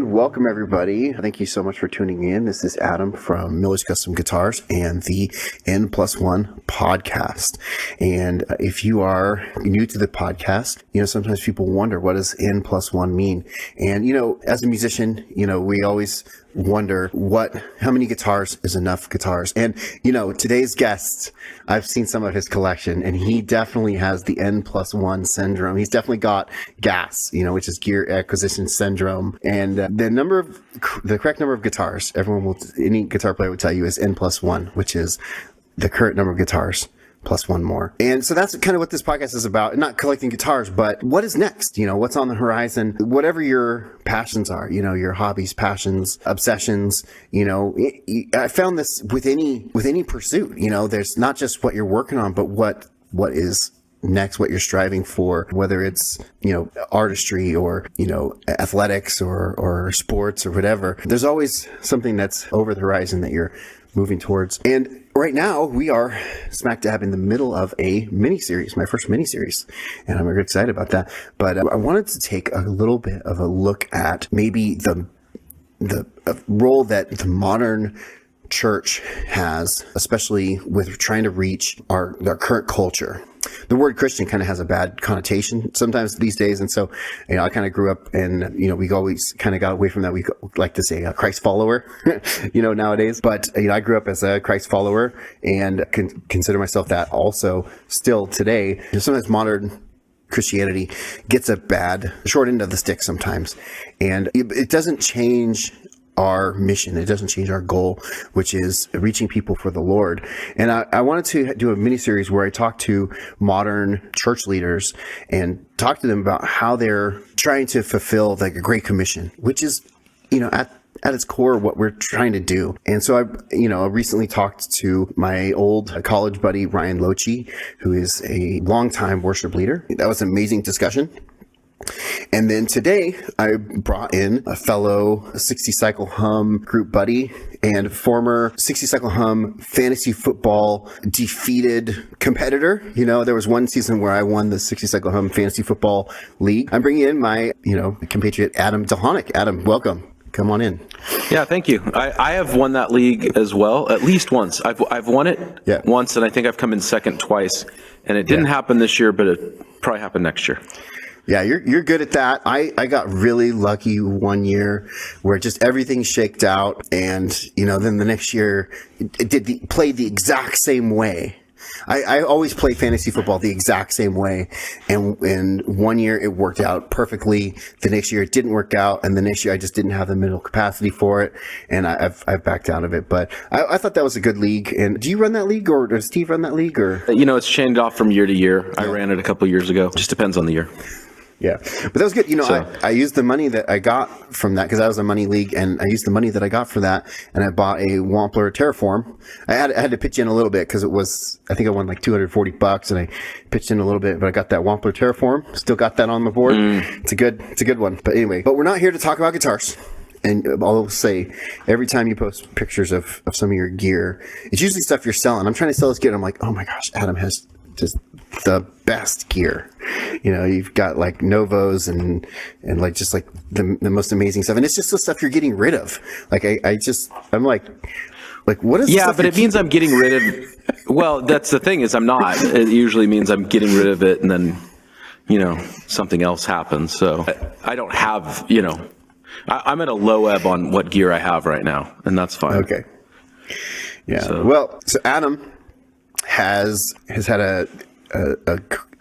welcome everybody. Thank you so much for tuning in. This is Adam from Miller's Custom Guitars and the N+1 podcast. And if you are new to the podcast, sometimes people wonder, what does N+1 mean? And, as a musician, we always wonder how many guitars is enough guitars. And, today's guest, I've seen some of his collection and he definitely has the N+1 syndrome. He's definitely got GAS, which is gear acquisition syndrome. And the correct number of guitars, any guitar player would tell you, is N+1, which is the current number of guitars plus one more. And so that's kind of what this podcast is about. Not collecting guitars, but what is next? What's on the horizon? Whatever your passions are, your hobbies, passions, obsessions, I found this with any pursuit, there's not just what you're working on, but what is next, what you're striving for, whether it's, artistry or, athletics or sports or whatever. There's always something that's over the horizon that you're moving towards. And right now we are smack dab in the middle of a mini-series, my first mini-series, and I'm very excited about that. But I wanted to take a little bit of a look at maybe the role that the modern church has, especially with trying to reach our current culture. The word Christian kind of has a bad connotation sometimes these days. And so, I kind of grew up and, we always kind of got away from that. We like to say Christ follower, nowadays. But, I grew up as a Christ follower and consider myself that also still today. Sometimes modern Christianity gets a bad short end of the stick sometimes. And it doesn't change our mission. It doesn't change our goal, which is reaching people for the Lord. And I wanted to do a mini-series where I talk to modern church leaders and talk to them about how they're trying to fulfill the Great Commission, which is, at its core, what we're trying to do. And so I recently talked to my old college buddy, Ryan Lochi, who is a longtime worship leader. That was an amazing discussion. And then today I brought in a fellow 60 Cycle Hum group buddy and former 60 Cycle Hum fantasy football defeated competitor. There was one season where I won the 60 Cycle Hum fantasy football league. I'm bringing in my, compatriot Adam Dolhanyk. Adam, welcome. Come on in. Yeah, thank you. I have won that league as well, at least once. I've won it once, and I think I've come in second twice. And it didn't happen this year, but it probably happen next year. Yeah, you're good at that. I got really lucky one year where just everything shaked out, and then the next year it played the exact same way. I always play fantasy football the exact same way, and one year it worked out perfectly. The next year it didn't work out, and the next year I just didn't have the mental capacity for it, and I've backed out of it. But I thought that was a good league. And do you run that league, or does Steve run that league? Or it's changed off from year to year. I ran it a couple years ago. Just depends on the year. Yeah, but that was good. I used the money that I got from that, because that was a money league, and I used the money that I got for that, and I bought a Wampler Terraform. I had to pitch in a little bit because I think I won like $240, and I pitched in a little bit, but I got that Wampler Terraform. Still got that on the board. It's a good one. But anyway, we're not here to talk about guitars. And I'll say, every time you post pictures of some of your gear, it's usually stuff you're selling. I'm trying to sell this gear, and I'm like, oh my gosh, Adam has just the best gear. You've got like Novos and like just like the most amazing stuff, and it's just the stuff you're getting rid of. Like I'm like what is? Yeah, but it means I'm getting rid of. Well, that's the thing, is I'm not. It usually means I'm getting rid of it, and then something else happens. So I don't have I'm at a low ebb on what gear I have right now, and that's fine. Okay. Yeah. So Adam has had a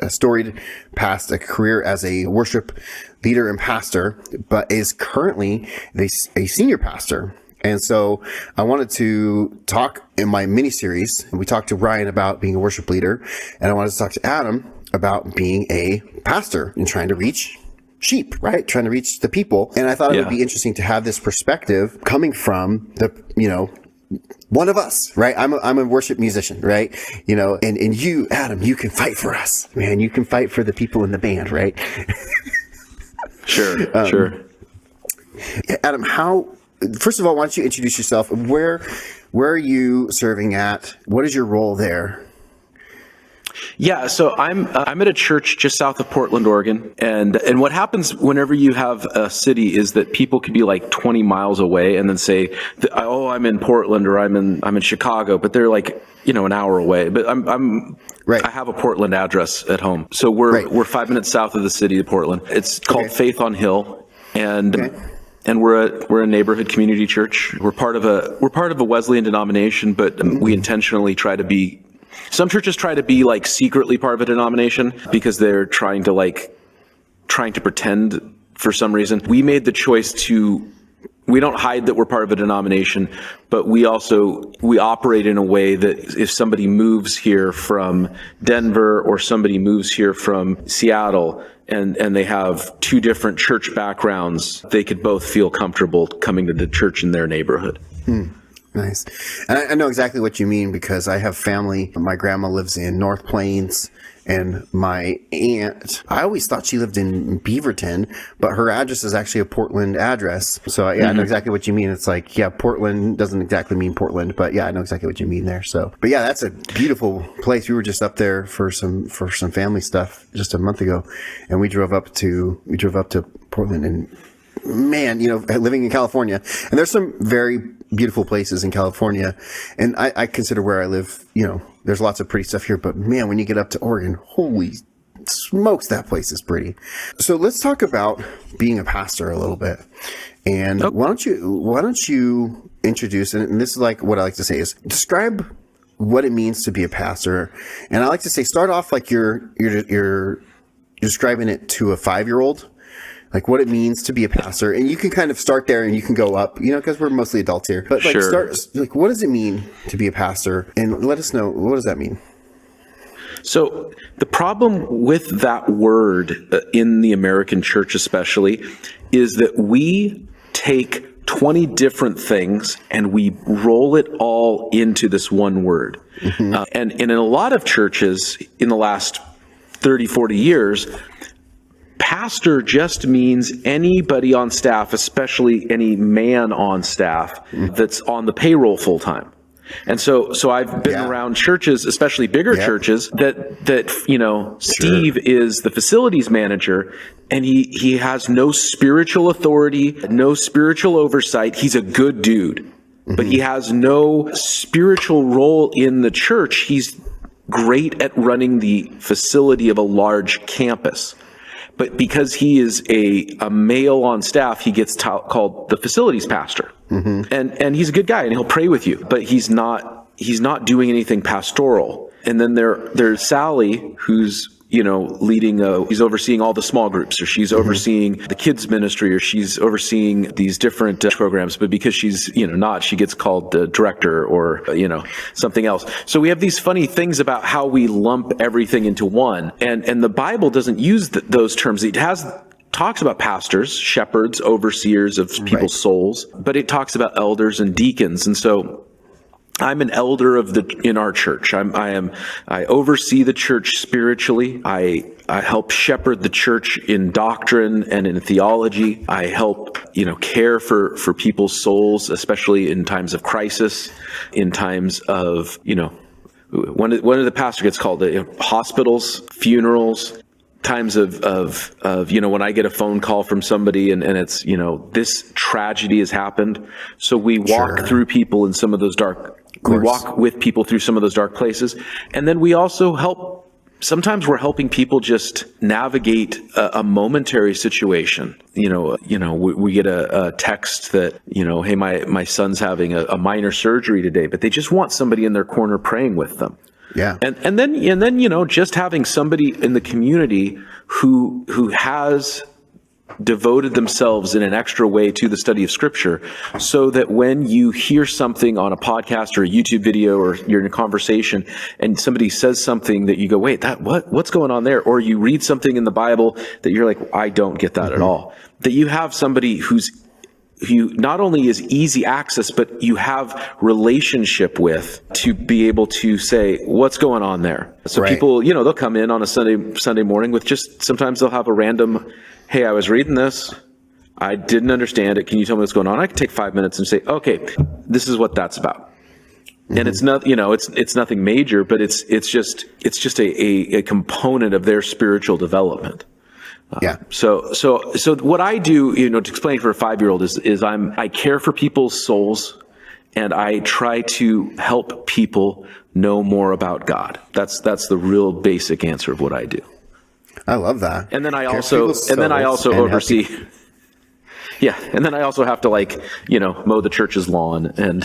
storied past, a career as a worship leader and pastor, but is currently a senior pastor. And so I wanted to talk in my mini-series, and we talked to Ryan about being a worship leader, and I wanted to talk to Adam about being a pastor and trying to reach sheep, right? Trying to reach the people. And I thought it would be interesting to have this perspective coming from one of us, right? I'm a worship musician, right? And you, Adam, you can fight for us, man. You can fight for the people in the band, right? Sure. Adam, first of all, why don't you introduce yourself? Where are you serving at? What is your role there? Yeah, so I'm at a church just south of Portland, Oregon, and what happens whenever you have a city is that people could be like 20 miles away and then say, "Oh, I'm in Portland," or I'm in Chicago," but they're like, an hour away. But Right. I have a Portland address at home, so we're 5 minutes south of the city of Portland. It's called Faith on Hill, and we're a neighborhood community church. We're part of a Wesleyan denomination, but we intentionally try to be. Some churches try to be like secretly part of a denomination because they're trying to pretend for some reason. We made the choice we don't hide that we're part of a denomination, but we operate in a way that if somebody moves here from Denver or somebody moves here from Seattle and they have two different church backgrounds, they could both feel comfortable coming to the church in their neighborhood. Nice. And I know exactly what you mean because I have family. My grandma lives in North Plains, and my aunt, I always thought she lived in Beaverton, but her address is actually a Portland address. So I know exactly what you mean. It's like, Portland doesn't exactly mean Portland, but I know exactly what you mean there. So, but that's a beautiful place. We were just up there for some family stuff just a month ago, and we drove up to Portland, and man, living in California, and there's some very beautiful places in California, and I consider where I live, there's lots of pretty stuff here, but man, when you get up to Oregon, holy smokes, that place is pretty. So let's talk about being a pastor a little bit. And why don't you introduce, and this is like what I like to say is describe what it means to be a pastor. And I like to say, start off like you're describing it to a 5-year-old. Like what it means to be a pastor, and you can kind of start there and you can go up, because we're mostly adults here. But what does it mean to be a pastor? And let us know, what does that mean? So the problem with that word in the American church especially is that we take 20 different things and we roll it all into this one word. And in a lot of churches in the last 30, 40 years, pastor just means anybody on staff, especially any man on staff that's on the payroll full time. And so I've been around churches, especially bigger churches, that Steve is the facilities manager, and he has no spiritual authority, no spiritual oversight. He's a good dude, but he has no spiritual role in the church. He's great at running the facility of a large campus. But because he is a male on staff, he gets called the facilities pastor. And he's a good guy and he'll pray with you, but he's not doing anything pastoral. And then there's Sally, who's leading he's overseeing all the small groups, or she's overseeing the kids ministry, or she's overseeing these different programs. But because she's she gets called the director or something else. So we have these funny things about how we lump everything into one, and the Bible doesn't use those terms. It talks about pastors, shepherds, overseers of people's souls, but it talks about elders and deacons. And so I'm an elder in our church. I oversee the church spiritually. I help shepherd the church in doctrine and in theology. I help, care for people's souls, especially in times of crisis, in times of, one of the pastor gets called hospitals, funerals, times of when I get a phone call from somebody and it's, this tragedy has happened. So we walk through people in some of those we walk with people through some of those dark places. And then we also help, sometimes we're helping people just navigate a momentary situation. We get a text that, hey, my son's having a minor surgery today, but they just want somebody in their corner praying with them. Yeah. And then just having somebody in the community who has devoted themselves in an extra way to the study of Scripture, so that when you hear something on a podcast or a YouTube video, or you're in a conversation and somebody says something that you go, wait, what's going on there? Or you read something in the Bible that you're like, I don't get that at all. That you have somebody who not only is easy access, but you have relationship with, to be able to say, what's going on there? So people, they'll come in on a Sunday morning with sometimes they'll have a random, hey, I was reading this. I didn't understand it. Can you tell me what's going on? I can take 5 minutes and say, okay, this is what that's about. And it's not, it's nothing major, but it's just a component of their spiritual development. Yeah. So what I do, to explain for a 5-year-old is I care for people's souls, and I try to help people know more about God. That's the real basic answer of what I do. I love that. And then I also oversee. Yeah, and then I also have to mow the church's lawn and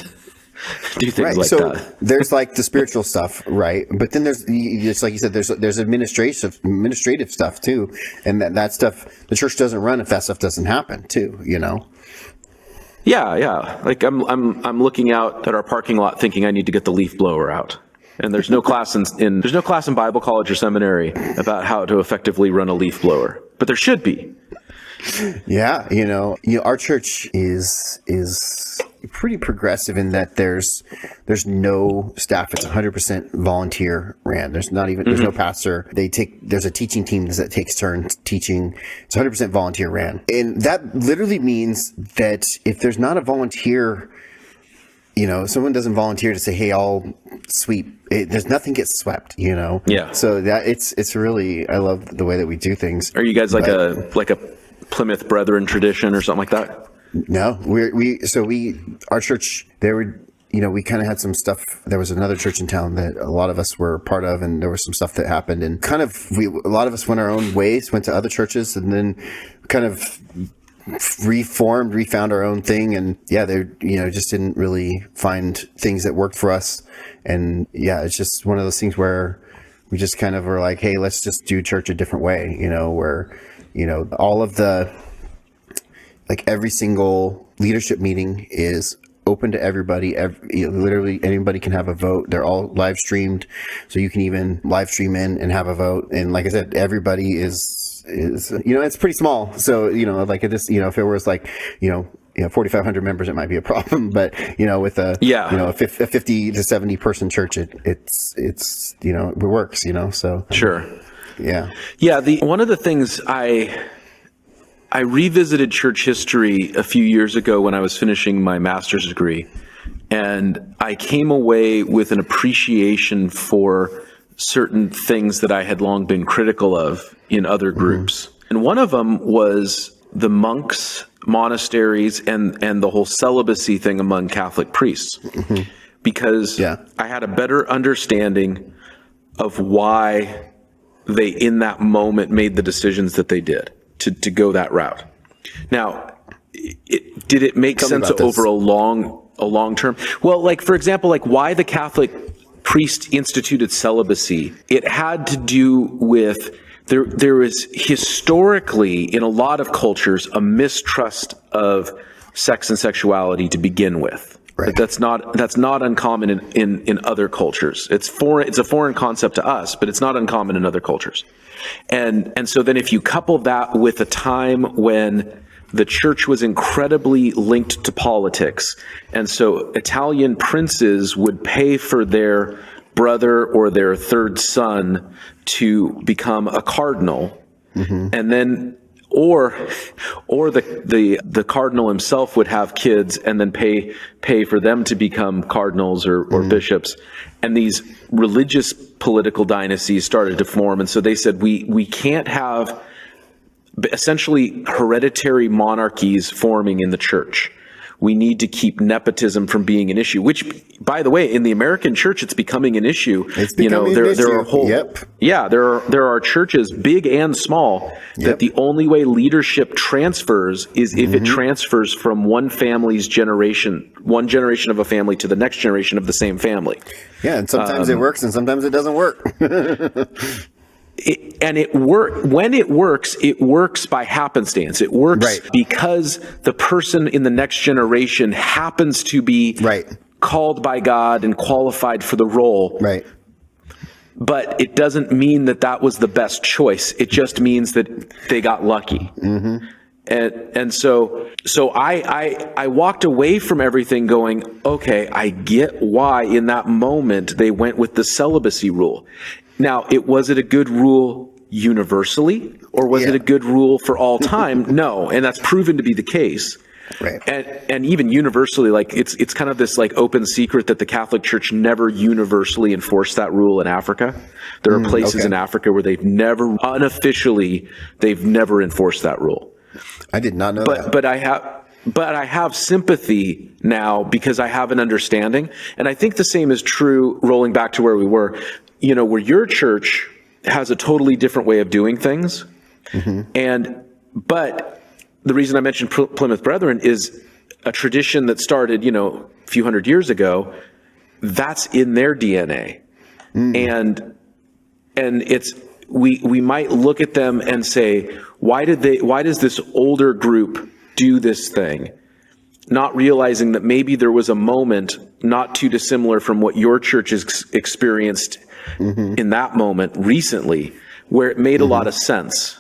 do things like so that. There's like the spiritual stuff, right? But then there's, just like you said, there's administrative stuff too, and that stuff the church doesn't run if that stuff doesn't happen too. Yeah. Like I'm looking out at our parking lot, thinking I need to get the leaf blower out. And there's no class there's no class in Bible college or seminary about how to effectively run a leaf blower, but there should be. Yeah, our church is pretty progressive in that there's no staff. It's 100% volunteer ran. There's no pastor. There's a teaching team that takes turns teaching. It's 100% volunteer ran. And that literally means that if there's not a volunteer, someone doesn't volunteer to say, hey, I'll sweep. There's nothing gets swept, Yeah. So that it's really, I love the way that we do things. Are you guys like a Plymouth Brethren tradition or something like that? No, our church, we kind of had some stuff. There was another church in town that a lot of us were part of, and there was some stuff that happened, and a lot of us went our own ways, went to other churches, and then kind of refound our own thing. And yeah, they, just didn't really find things that worked for us. And yeah, it's just one of those things where we just kind of were like, hey, let's just do church a different way, where, all of every single leadership meeting is open to everybody. Literally anybody can have a vote. They're all live streamed, so you can even live stream in and have a vote. And like I said, everybody is it's pretty small. So like this, if it was 4,500 members, it might be a problem. But with a 50 to 70 person church, it works. So sure. Yeah. One of the things I revisited church history a few years ago when I was finishing my master's degree, and I came away with an appreciation for certain things that I had long been critical of in other groups. Mm-hmm. And one of them was the monks, monasteries, and the whole celibacy thing among Catholic priests. Mm-hmm. Because I had a better understanding of why they, in that moment, made the decisions that they did to go that route. Now, did it make sense over a long term? Well, for example, why the Catholic priest instituted celibacy. It had to do with there is historically in a lot of cultures a mistrust of sex and sexuality to begin with. Right. That's not uncommon in other cultures. It's a foreign concept to us, but it's not uncommon in other cultures. And so then if you couple that with a time when the church was incredibly linked to politics, and so Italian princes would pay for their brother or their third son to become a cardinal, mm-hmm. and then or the cardinal himself would have kids and then pay for them to become cardinals or bishops. And these religious political dynasties started to form. And so they said, we can't have essentially hereditary monarchies forming in the church. We need to keep nepotism from being an issue, which, by the way, in the American church, it's becoming an issue. It's becoming an issue. There are whole, there are churches, big and small, that the only way leadership transfers is if it transfers from one generation of a family to the next generation of the same family. Yeah, and sometimes it works and sometimes it doesn't work. When it works by happenstance. It works because the person in the next generation happens to be called by God and qualified for the role. Right. But it doesn't mean that was the best choice. It just means that they got lucky. Mm-hmm. And so I walked away from everything going, okay, I get why in that moment they went with the celibacy rule. Now, was it a good rule universally, or was it a good rule for all time? No, and that's proven to be the case. Right. And even universally, like it's kind of this like open secret that the Catholic Church never universally enforced that rule in Africa. There are places in Africa where they've never enforced that rule. I did not know that. But I have sympathy now because I have an understanding. And I think the same is true rolling back to where we were, where your church has a totally different way of doing things. But the reason I mentioned Plymouth Brethren is a tradition that started, a few hundred years ago. That's in their DNA. And it's, we might look at them and say, why does this older group do this thing? Not realizing that maybe there was a moment not too dissimilar from what your church has experienced in that moment recently, where it made a lot of sense.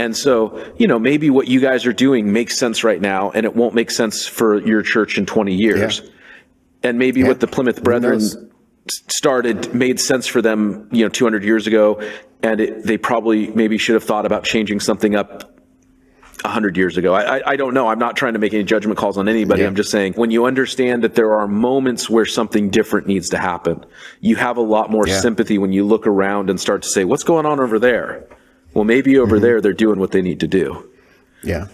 And so, maybe what you guys are doing makes sense right now, and it won't make sense for your church in 20 years. Yeah. And maybe what the Plymouth Brethren started made sense for them, 200 years ago, and they probably maybe should have thought about changing something up 100 years ago. I don't know. I'm not trying to make any judgment calls on anybody. I'm just saying, when you understand that there are moments where something different needs to happen, you have a lot more sympathy when you look around and start to say, what's going on over there? Well, maybe over there, they're doing what they need to do. Yeah,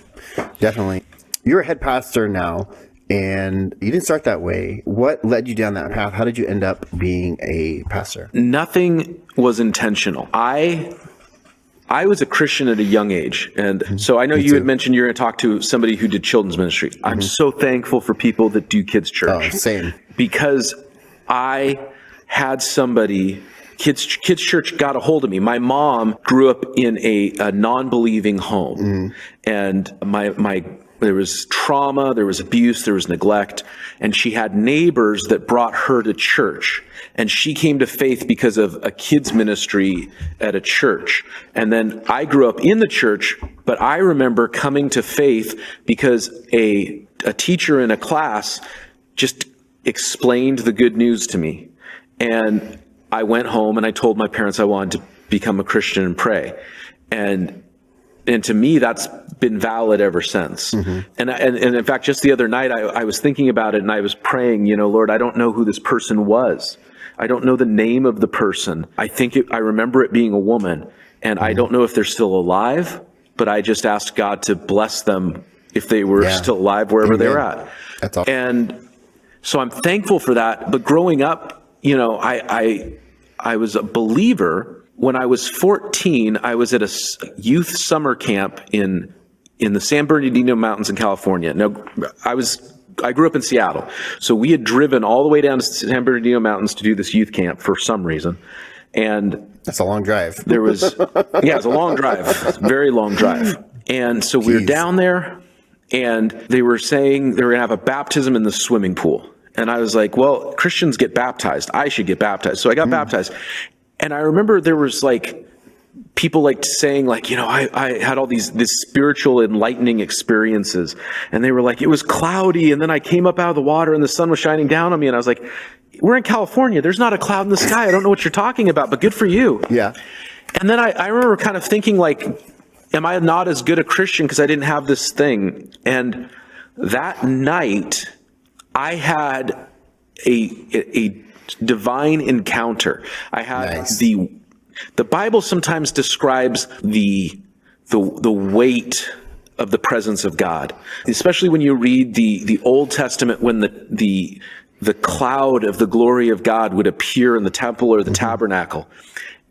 definitely. You're a head pastor now, and you didn't start that way. What led you down that path? How did you end up being a pastor? Nothing was intentional. I was a Christian at a young age. And so I know you had mentioned you're going to talk to somebody who did children's ministry. I'm so thankful for people that do kids' church. Oh, same. Because I had somebody... Kids church got a hold of me. My mom grew up in a non-believing home, and there was trauma, there was abuse, there was neglect, and she had neighbors that brought her to church. And she came to faith because of a kids ministry at a church. And then I grew up in the church, but I remember coming to faith because a teacher in a class just explained the good news to me. And I went home and I told my parents I wanted to become a Christian and pray. And to me, that's been valid ever since. And in fact, just the other night, I was thinking about it and I was praying, Lord, I don't know who this person was. I don't know the name of the person. I remember it being a woman, and I don't know if they're still alive, but I just asked God to bless them if they were still alive, wherever they were at. That's awesome. And so I'm thankful for that. But growing up, I was a believer. When I was 14, I was at a youth summer camp in the San Bernardino Mountains in California. Now, I grew up in Seattle, so we had driven all the way down to San Bernardino Mountains to do this youth camp for some reason. And that's a long drive. It was a long drive, very long drive. And so we were down there, and they were saying they were going to have a baptism in the swimming pool. And I was like, well, Christians get baptized. I should get baptized. So I got baptized. And I remember there was people saying I had all these spiritual enlightening experiences. And they were like, it was cloudy. And then I came up out of the water and the sun was shining down on me. And I was like, we're in California. There's not a cloud in the sky. I don't know what you're talking about, but good for you. Yeah. And then I remember kind of thinking am I not as good a Christian because I didn't have this thing? And that night, I had a divine encounter. I had the Bible sometimes describes the weight of the presence of God, especially when you read the Old Testament, when the cloud of the glory of God would appear in the temple or the tabernacle.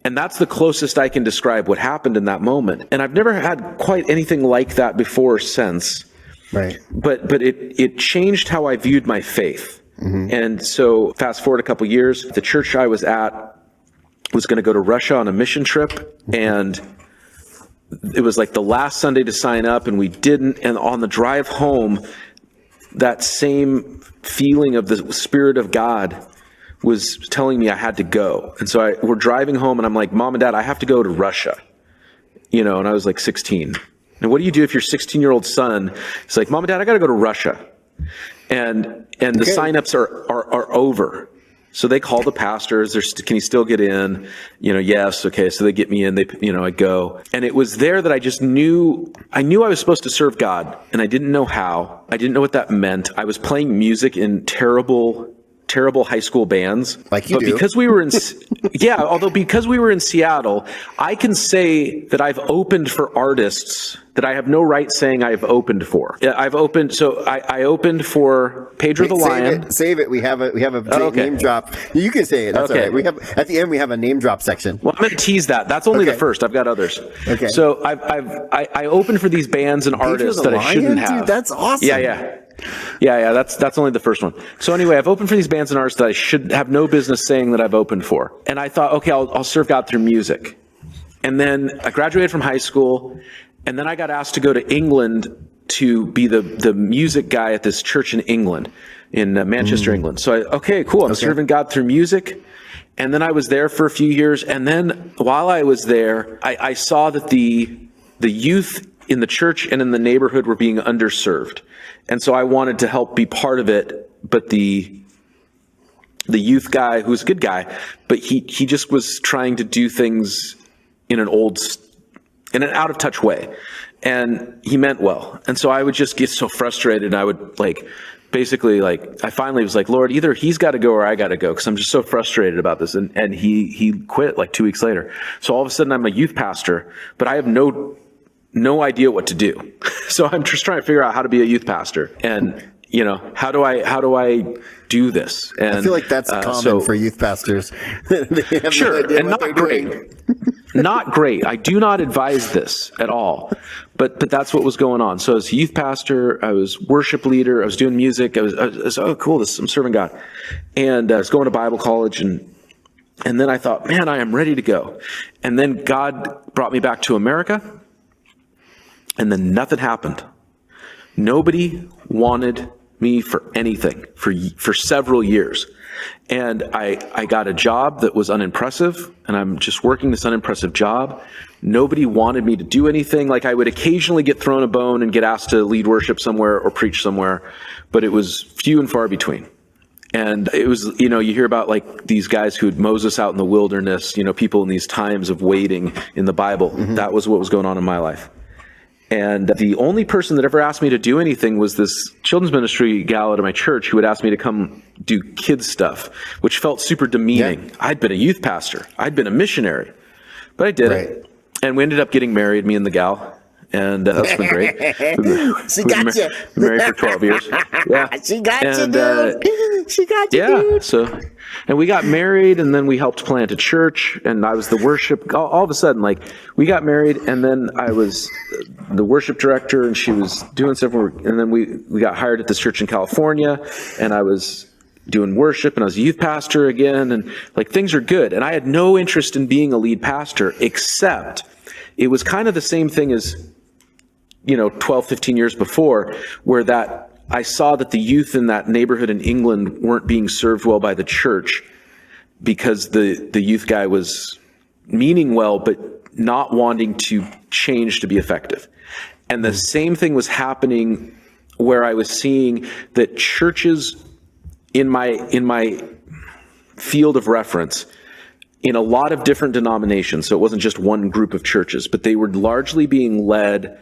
And that's the closest I can describe what happened in that moment. And I've never had quite anything like that before or since. Right. But it changed how I viewed my faith. And so fast forward a couple years, the church I was at was going to go to Russia on a mission trip. And it was the last Sunday to sign up, and we didn't. And on the drive home, that same feeling of the Spirit of God was telling me I had to go. And so we're driving home, and I'm like, Mom and Dad, I have to go to Russia. And I was 16. And what do you do if your 16-year-old son is like, Mom and Dad, I got to go to Russia. And the signups are over. So they call the pastors. Can you still get in? Yes. Okay. So they get me in. I go. And it was there that I just knew I was supposed to serve God, and I didn't know how. I didn't know what that meant. I was playing music in terrible high school bands. Like you but do. Because we were in, because we were in Seattle, I can say that I've opened for artists that I have no right saying I've opened for. I've opened, so I opened for Pedro the Lion. Save it. We have a name drop. You can say it. That's Okay. all right. We have at the end we have a name drop section. Well, I'm going to tease that. That's only the first. I've got others. Okay. So I opened for these bands and artists that I shouldn't have. Dude, that's awesome. Yeah. That's only the first one. So anyway, I've opened for these bands and artists that I should have no business saying that I've opened for. And I thought, okay, I'll serve God through music. And then I graduated from high school, and then I got asked to go to England to be the music guy at this church in England, in Manchester, England. So cool. I'm serving God through music. And then I was there for a few years. And then while I was there, I saw that the youth in the church and in the neighborhood were being underserved. And so I wanted to help be part of it. But the youth guy, who's a good guy, but he just was trying to do things in an out of touch way. And he meant well. And so I would just get so frustrated, and I would I finally was like, Lord, either he's got to go or I got to go, because I'm just so frustrated about this. And he quit like 2 weeks later. So all of a sudden I'm a youth pastor, but I have no idea what to do. So I'm just trying to figure out how to be a youth pastor, and how do I do this? And I feel like that's common for youth pastors. Sure, and not great. Not great. I do not advise this at all, but that's what was going on. So as a youth pastor, I was worship leader, I was doing music, I was oh cool, I'm serving God, and I was going to Bible college, and then I thought, man, I am ready to go. And then God brought me back to America, and then nothing happened. Nobody wanted me for anything for several years. And I got a job that was unimpressive, and I'm just working this unimpressive job. Nobody wanted me to do anything. Like, I would occasionally get thrown a bone and get asked to lead worship somewhere or preach somewhere, but it was few and far between. And it was, you hear about like these guys who'd Moses out in the wilderness, people in these times of waiting in the Bible. Mm-hmm. That was what was going on in my life. And the only person that ever asked me to do anything was this children's ministry gal at my church who would ask me to come do kids stuff, which felt super demeaning. Yeah. I'd been a youth pastor. I'd been a missionary, but I did it. And we ended up getting married, me and the gal. And that's been great. She got you. Married for 12 years. Yeah. She got you, dude. She got you, dude. So, and we got married, and then we helped plant a church, and I was the worship. All of a sudden, like, we got married, and then I was the worship director, and she was doing stuff. And then we got hired at this church in California, and I was doing worship, and I was a youth pastor again, and like, things are good. And I had no interest in being a lead pastor, except it was kind of the same thing as 12, 15 years before, where that I saw that the youth in that neighborhood in England weren't being served well by the church because the youth guy was meaning well, but not wanting to change to be effective. And the same thing was happening where I was seeing that churches in my field of reference, in a lot of different denominations, so it wasn't just one group of churches, but they were largely being led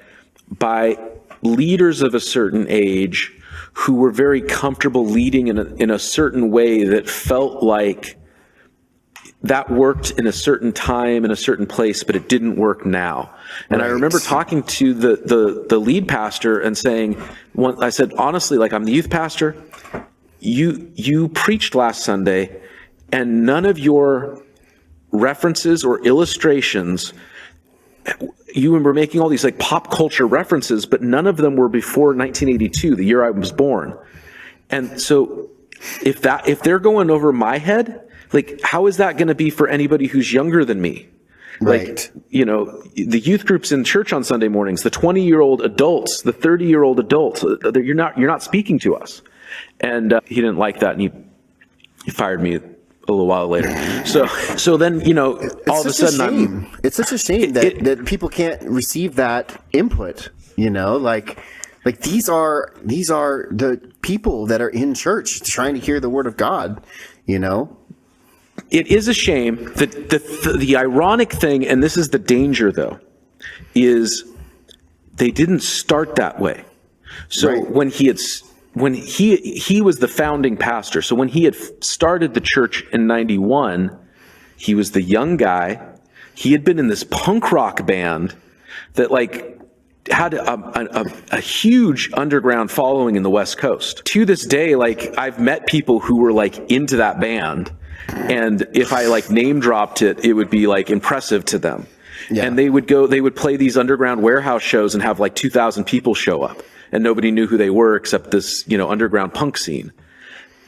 by leaders of a certain age who were very comfortable leading in a certain way that felt like that worked in a certain time, in a certain place, but it didn't work now. And right. I remember talking to the lead pastor and saying, I said, honestly, like, I'm the youth pastor. You preached last Sunday, and none of your references or illustrations, you were making all these like pop culture references, but none of them were before 1982, the year I was born. And so if they're going over my head, like, how is that going to be for anybody who's younger than me? Right. Like, the youth groups in church on Sunday mornings, the 20-year-old adults, the 30-year-old adults, you're not speaking to us. And he didn't like that, and he fired me a little while later. So then, all of a sudden it's such a shame that people can't receive that input, like these are the people that are in church trying to hear the word of God, it is a shame that the ironic thing, and this is the danger though, is they didn't start that way. So Right. when he was the founding pastor, so when he had started the church in 91, he was the young guy. He had been in this punk rock band that like had a huge underground following in the West Coast. To this day, like I've met people who were like into that band, and if I like name dropped it, it would be like impressive to them. Yeah. And they would play these underground warehouse shows and have like 2,000 people show up, and nobody knew who they were except this, underground punk scene.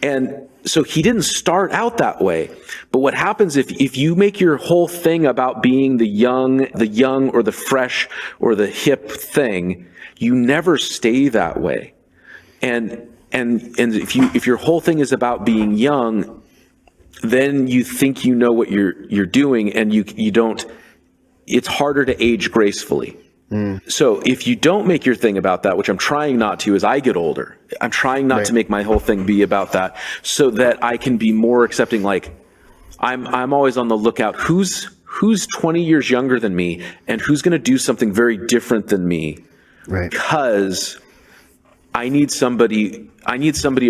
And so he didn't start out that way. But what happens if you make your whole thing about being the young or the fresh or the hip thing, you never stay that way. And if your whole thing is about being young, then you think you know what you're doing, and you don't. It's harder to age gracefully. So if you don't make your thing about that, which I'm trying not to as I get older, I'm trying not to make my whole thing be about that, so that I can be more accepting. Like I'm always on the lookout. Who's 20 years younger than me, and who's going to do something very different than me? Right. Because I need somebody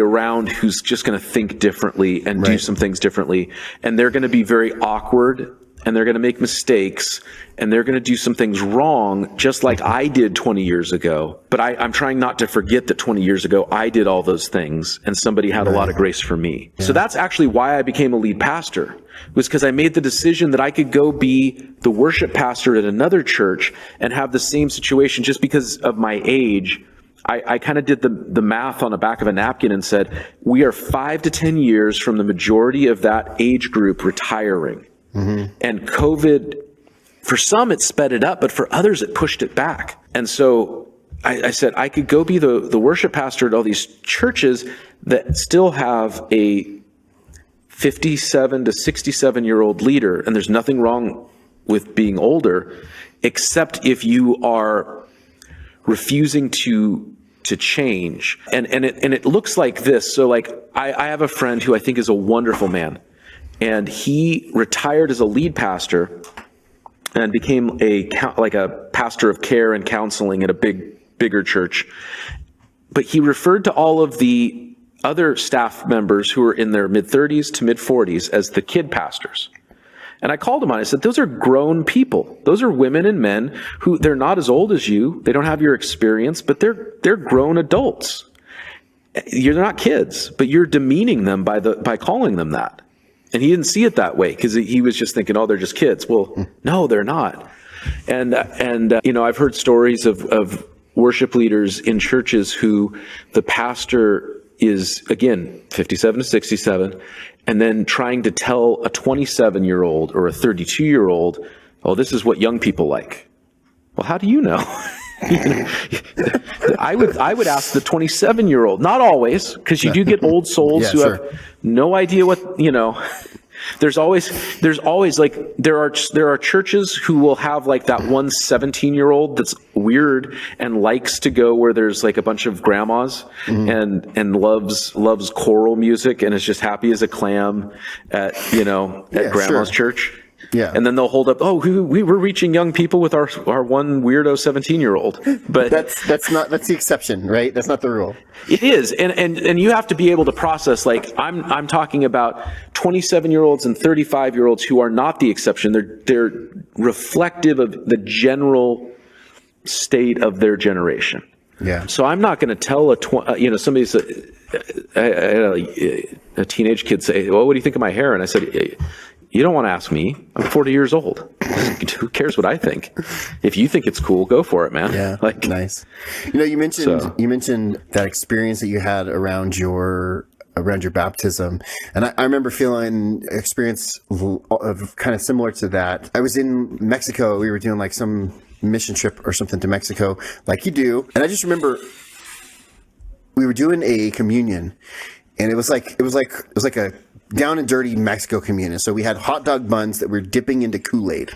around who's just going to think differently and do some things differently. And they're going to be very awkward, and they're going to make mistakes, and they're going to do some things wrong, just like I did 20 years ago. But I'm trying not to forget that 20 years ago, I did all those things, and somebody had a lot of grace for me. Yeah. So that's actually why I became a lead pastor, was because I made the decision that I could go be the worship pastor at another church and have the same situation. Just because of my age, I kind of did the math on the back of a napkin and said, we are 5 to 10 years from the majority of that age group retiring. Mm-hmm. And COVID, for some, it sped it up, but for others, it pushed it back. And so I said, I could go be the worship pastor at all these churches that still have a 57 to 67-year-old leader. And there's nothing wrong with being older, except if you are refusing to change. And it looks like this. So like, I have a friend who I think is a wonderful man. And he retired as a lead pastor and became a pastor of care and counseling at a bigger church. But he referred to all of the other staff members who were in their mid-30s to mid-40s as the kid pastors. And I called him on it. I said, those are grown people. Those are women and men who, they're not as old as you. They don't have your experience, but they're grown adults. You're not kids, but you're demeaning them by calling them that. And he didn't see it that way, because he was just thinking, oh, they're just kids. Well, no, they're not. And I've heard stories of worship leaders in churches who the pastor is, again, 57 to 67, and then trying to tell a 27-year-old or a 32-year-old, oh, this is what young people like. Well, how do you know? I would ask the 27-year-old, not always, because you do get old souls who have no idea what, there's always like, there are churches who will have like that one 17-year-old that's weird and likes to go where there's like a bunch of grandmas and loves choral music and is just happy as a clam at grandma's church. Yeah. And then they'll hold up, we were reaching young people with our one weirdo 17-year-old. But that's the exception, right? That's not the rule. It is. And you have to be able to process, like, I'm talking about 27-year-olds and 35-year-olds who are not the exception. They're reflective of the general state of their generation. Yeah. So I'm not going to tell somebody said, a teenage kid say, well, what do you think of my hair? And I said, you don't want to ask me. I'm 40 years old. Who cares what I think? If you think it's cool, go for it, man. Yeah, nice. You mentioned that experience that you had around your baptism, and I remember feeling experience of kind of similar to that. I was in Mexico. We were doing like some mission trip or something to Mexico, like you do, and I just remember we were doing a communion, and it was like a down and dirty Mexico communion. So we had hot dog buns that we're dipping into Kool-Aid,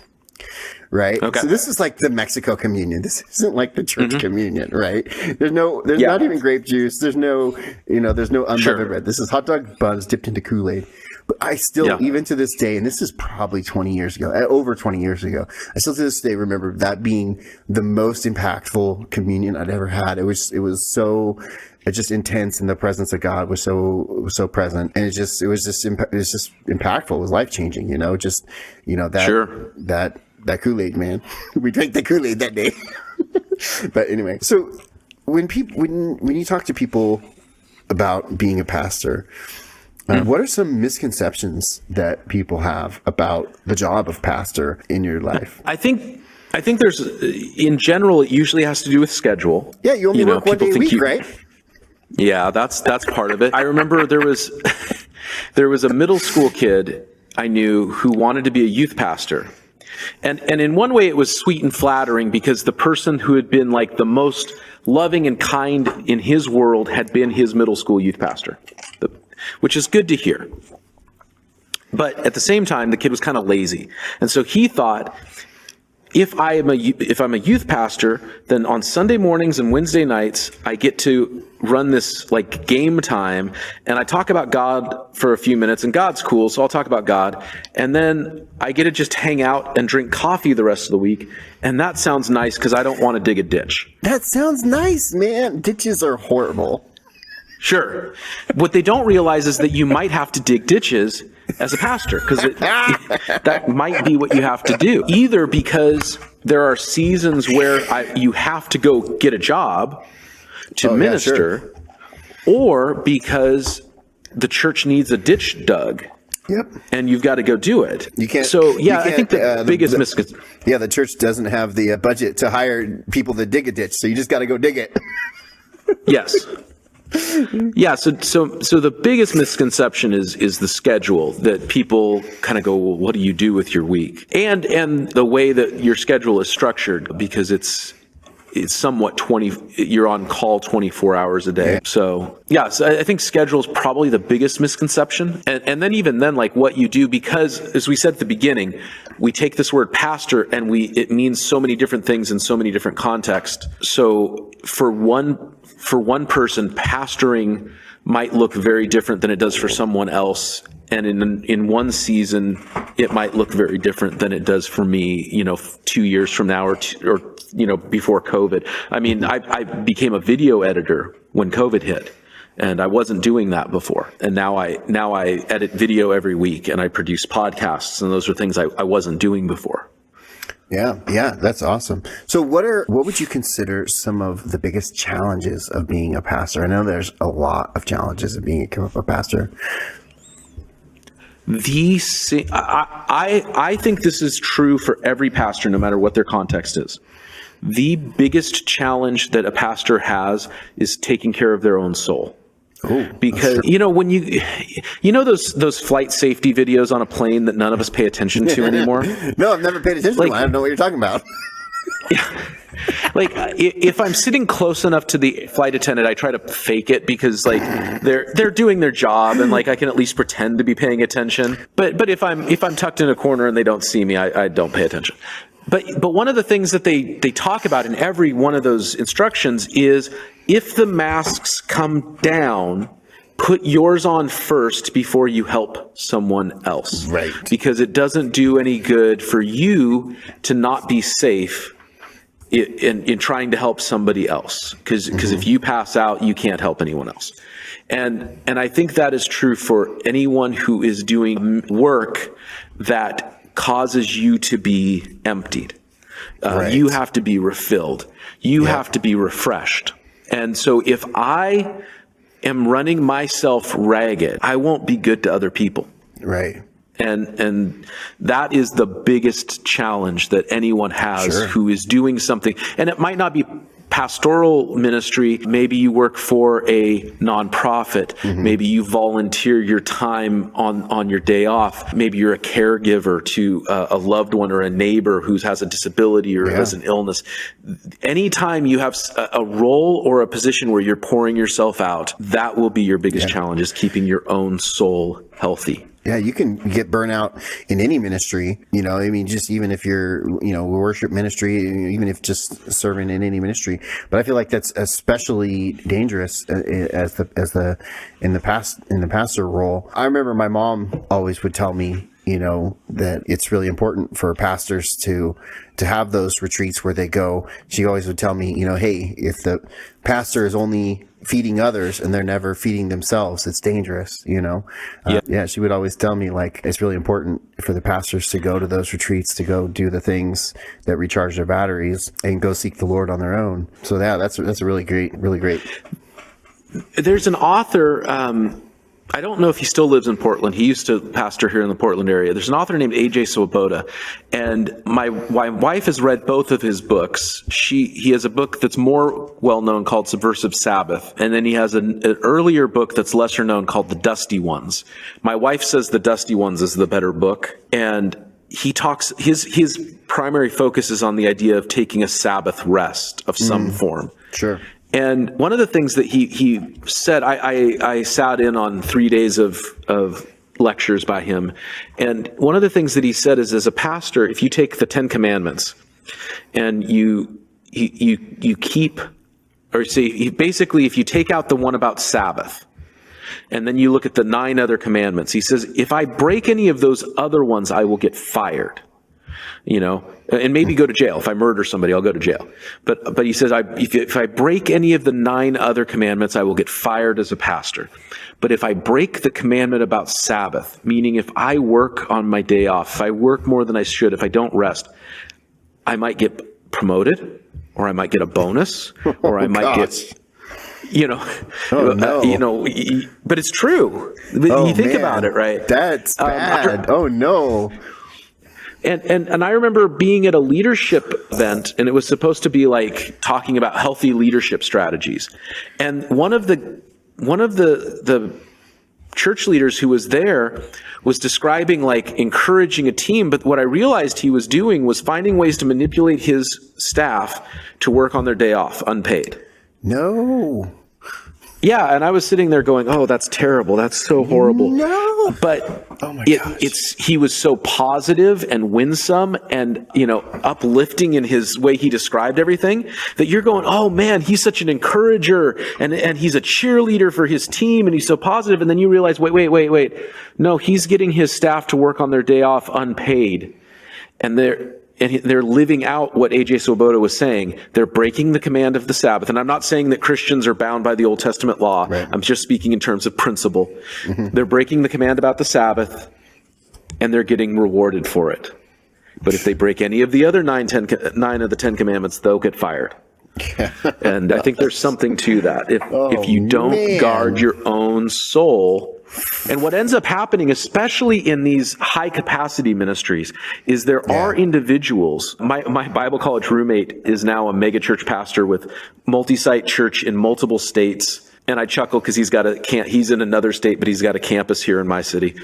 right? Okay. So this is like the Mexico communion. This isn't like the church communion, right? There's not even grape juice. There's no unleavened bread. This is hot dog buns dipped into Kool-Aid. But I still, Yeah. even to this day, and this is probably 20 years ago, over 20 years ago, I still to this day remember that being the most impactful communion I'd ever had. It was so just intense, and the presence of God was so present, and it was just impactful. It was life changing, that Sure. that Kool-Aid, man. We drank the Kool-Aid that day. But anyway, so when you talk to people about being a pastor, what are some misconceptions that people have about the job of pastor in your life? I think there's, in general, it usually has to do with schedule. Yeah, you only work one day a people think week, right? Yeah, that's part of it. I remember there was a middle school kid I knew who wanted to be a youth pastor. And in one way it was sweet and flattering because the person who had been like the most loving and kind in his world had been his middle school youth pastor, which is good to hear. But at the same time, the kid was kind of lazy. And so he thought, if I'm a youth pastor, then on Sunday mornings and Wednesday nights, I get to run this like game time, and I talk about God for a few minutes, and God's cool, so I'll talk about God. And then I get to just hang out and drink coffee the rest of the week, and that sounds nice because I don't want to dig a ditch. That sounds nice, man. Ditches are horrible. Sure. What they don't realize is that you might have to dig ditches as a pastor, because that might be what you have to do. Either because there are seasons where you have to go get a job to minister, or because the church needs a ditch dug. Yep. And you've got to go do it. You can't. So, yeah, I think the biggest misconception. Yeah, the church doesn't have the budget to hire people to dig a ditch, so you just got to go dig it. Yes. Yeah, so the biggest misconception is the schedule, that people kind of go, well, what do you do with your week? And the way that your schedule is structured, because it's somewhat you're on call 24 hours a day. So I think schedule is probably the biggest misconception. And then even then, like what you do, because as we said at the beginning, we take this word pastor and it means so many different things in so many different contexts. So for one person, pastoring might look very different than it does for someone else. And in one season, it might look very different than it does for me, 2 years from now or before COVID. I mean, I became a video editor when COVID hit, and I wasn't doing that before. And now I edit video every week, and I produce podcasts, and those are things I wasn't doing before. Yeah, that's awesome. So what would you consider some of the biggest challenges of being a pastor? I know there's a lot of challenges of being a pastor. I think this is true for every pastor, no matter what their context is. The biggest challenge that a pastor has is taking care of their own soul. Oh, because when those flight safety videos on a plane that none of us pay attention to anymore. No, I've never paid attention to them. I don't know what you're talking about. Like if I'm sitting close enough to the flight attendant, I try to fake it because like they're doing their job, and like I can at least pretend to be paying attention. But if I'm tucked in a corner and they don't see me, I don't pay attention. But one of the things that they talk about in every one of those instructions is, if the masks come down, put yours on first before you help someone else. Right. Because it doesn't do any good for you to not be safe in trying to help somebody else. Because if you pass out, you can't help anyone else. And I think that is true for anyone who is doing work that causes you to be emptied. Right. You have to be refilled. You have to be refreshed. And so if I am running myself ragged, I won't be good to other people. Right. And that is the biggest challenge that anyone has who is doing something. And it might not be pastoral ministry. Maybe you work for a nonprofit. Mm-hmm. Maybe you volunteer your time on your day off. Maybe you're a caregiver to a loved one or a neighbor who has a disability or has an illness. Anytime you have a role or a position where you're pouring yourself out, that will be your biggest challenge, is keeping your own soul healthy. Yeah, you can get burnout in any ministry, I mean, just even if you're, worship ministry, even if just serving in any ministry. But I feel like that's especially dangerous in the pastor role. I remember my mom always would tell me, that it's really important for pastors to have those retreats where they go. She always would tell me, hey, if the pastor is only feeding others and they're never feeding themselves, it's dangerous, Yeah, she would always tell me, like, it's really important for the pastors to go to those retreats, to go do the things that recharge their batteries and go seek the Lord on their own. So yeah, that's a really great. There's an author, I don't know if he still lives in Portland. He used to pastor here in the Portland area. There's an author named A.J. Swoboda, and my wife has read both of his books. He has a book that's more well-known called Subversive Sabbath, and then he has an earlier book that's lesser known called The Dusty Ones. My wife says The Dusty Ones is the better book, and he talks, his primary focus is on the idea of taking a Sabbath rest of some form. Sure. And one of the things that he said, I sat in on 3 days of lectures by him. And one of the things that he said is, as a pastor, if you take the 10 Commandments and you keep, or say, basically, if you take out the one about Sabbath, and then you look at the 9 other commandments, he says, if I break any of those other ones, I will get fired. And maybe go to jail. If I murder somebody, I'll go to jail. But he says, if I break any of the 9 other commandments, I will get fired as a pastor. But if I break the commandment about Sabbath, meaning if I work on my day off, if I work more than I should, if I don't rest, I might get promoted, or I might get a bonus, or I might get, Oh, no. But it's true. You think about it, right? That's bad. Oh no. And I remember being at a leadership event, and it was supposed to be like talking about healthy leadership strategies. And one of the church leaders who was there was describing like encouraging a team, but what I realized he was doing was finding ways to manipulate his staff to work on their day off unpaid. No. Yeah, and I was sitting there going, "Oh, that's terrible. That's so horrible." No. But oh my gosh. He was so positive and winsome and, uplifting in his way he described everything that you're going, "Oh man, he's such an encourager and he's a cheerleader for his team and he's so positive." And then you realize, wait. No, he's getting his staff to work on their day off unpaid. And they're living out what A.J. Swoboda was saying. They're breaking the command of the Sabbath. And I'm not saying that Christians are bound by the Old Testament law. Right. I'm just speaking in terms of principle. Mm-hmm. They're breaking the command about the Sabbath, and they're getting rewarded for it. But if they break any of the other 9 of the 10 commandments, they'll get fired. And I think there's something to that. If you don't guard your own soul. And what ends up happening, especially in these high capacity ministries, is there are individuals. My Bible college roommate is now a mega church pastor with multi-site church in multiple states. And I chuckle because he's in another state, but he's got a campus here in my city.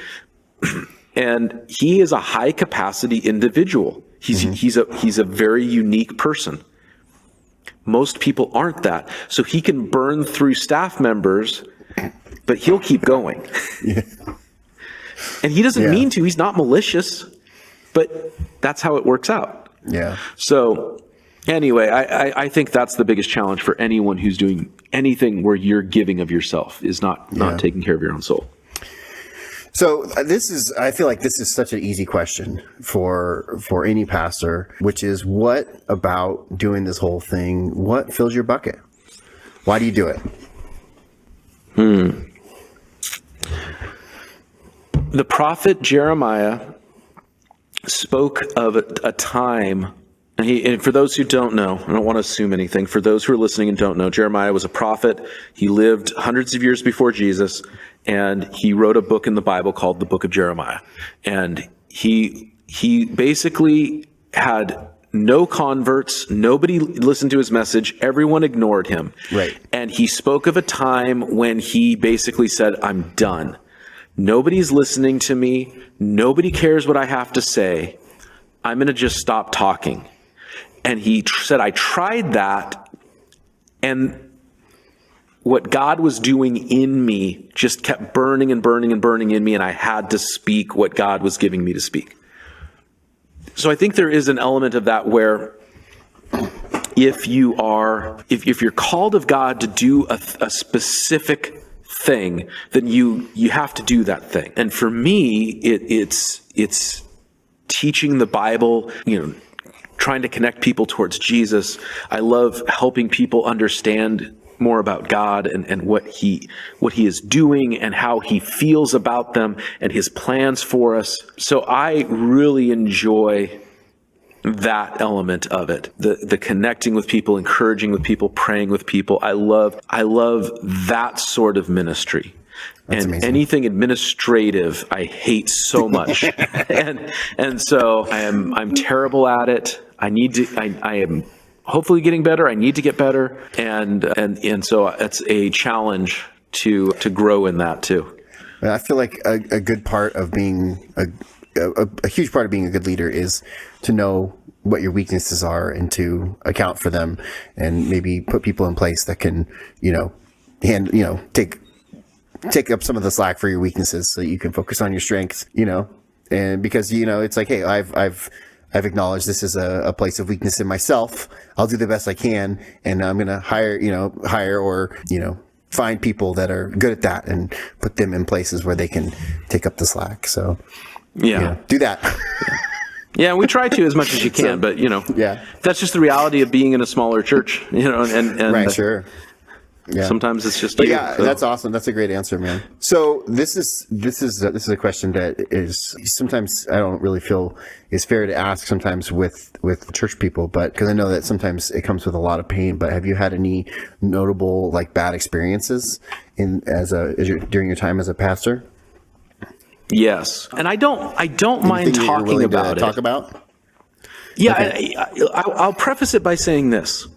And he is a high capacity individual. He's a very unique person. Most people aren't that. So he can burn through staff members, but he'll keep going. Yeah. And he doesn't mean to. He's not malicious, but that's how it works out. Yeah. So anyway, I think that's the biggest challenge for anyone who's doing anything where you're giving of yourself, is not taking care of your own soul. So I feel like this is such an easy question for any pastor, which is, what about doing this whole thing, what fills your bucket? Why do you do it? The prophet Jeremiah spoke of a time, and for those who don't know, I don't want to assume anything. For those who are listening and don't know, Jeremiah was a prophet. He lived hundreds of years before Jesus, and he wrote a book in the Bible called the Book of Jeremiah. And he basically had no converts. Nobody listened to his message. Everyone ignored him. Right. And he spoke of a time when he basically said, "I'm done. Nobody's listening to me. Nobody cares what I have to say. I'm going to just stop talking." And he said, "I tried that, and what God was doing in me just kept burning and burning and burning in me, and I had to speak what God was giving me to speak. So I think there is an element of that where if you're called of God to do a specific thing, then you have to do that thing. And for me, it's teaching the Bible, trying to connect people towards Jesus. I love helping people understand more about God and what he is doing and how he feels about them and his plans for us. So I really enjoy that element of it, the connecting with people, encouraging with people, praying with people. I love that sort of ministry. That's and amazing. Anything administrative I hate so much. and so I'm terrible at it. I am hopefully getting better. I need to get better. And so it's a challenge to grow in that too. I feel like a good part of being a huge part of being a good leader is to know what your weaknesses are and to account for them, and maybe put people in place that can, take up some of the slack for your weaknesses so you can focus on your strengths, and because, it's like, hey, I've acknowledged this is a place of weakness in myself. I'll do the best I can. And I'm going to hire or, find people that are good at that and put them in places where they can take up the slack. So do that. Yeah, we try to as much as you can, but that's just the reality of being in a smaller church, and right, sure. Yeah. Sometimes it's just. But that's awesome. That's a great answer, man. So this is a question that is sometimes I don't really feel is fair to ask sometimes with church people, but because I know that sometimes it comes with a lot of pain. But have you had any notable bad experiences during your time as a pastor? Yes, and I don't mind talking about it. Talk about? Yeah, okay. I'll preface it by saying this.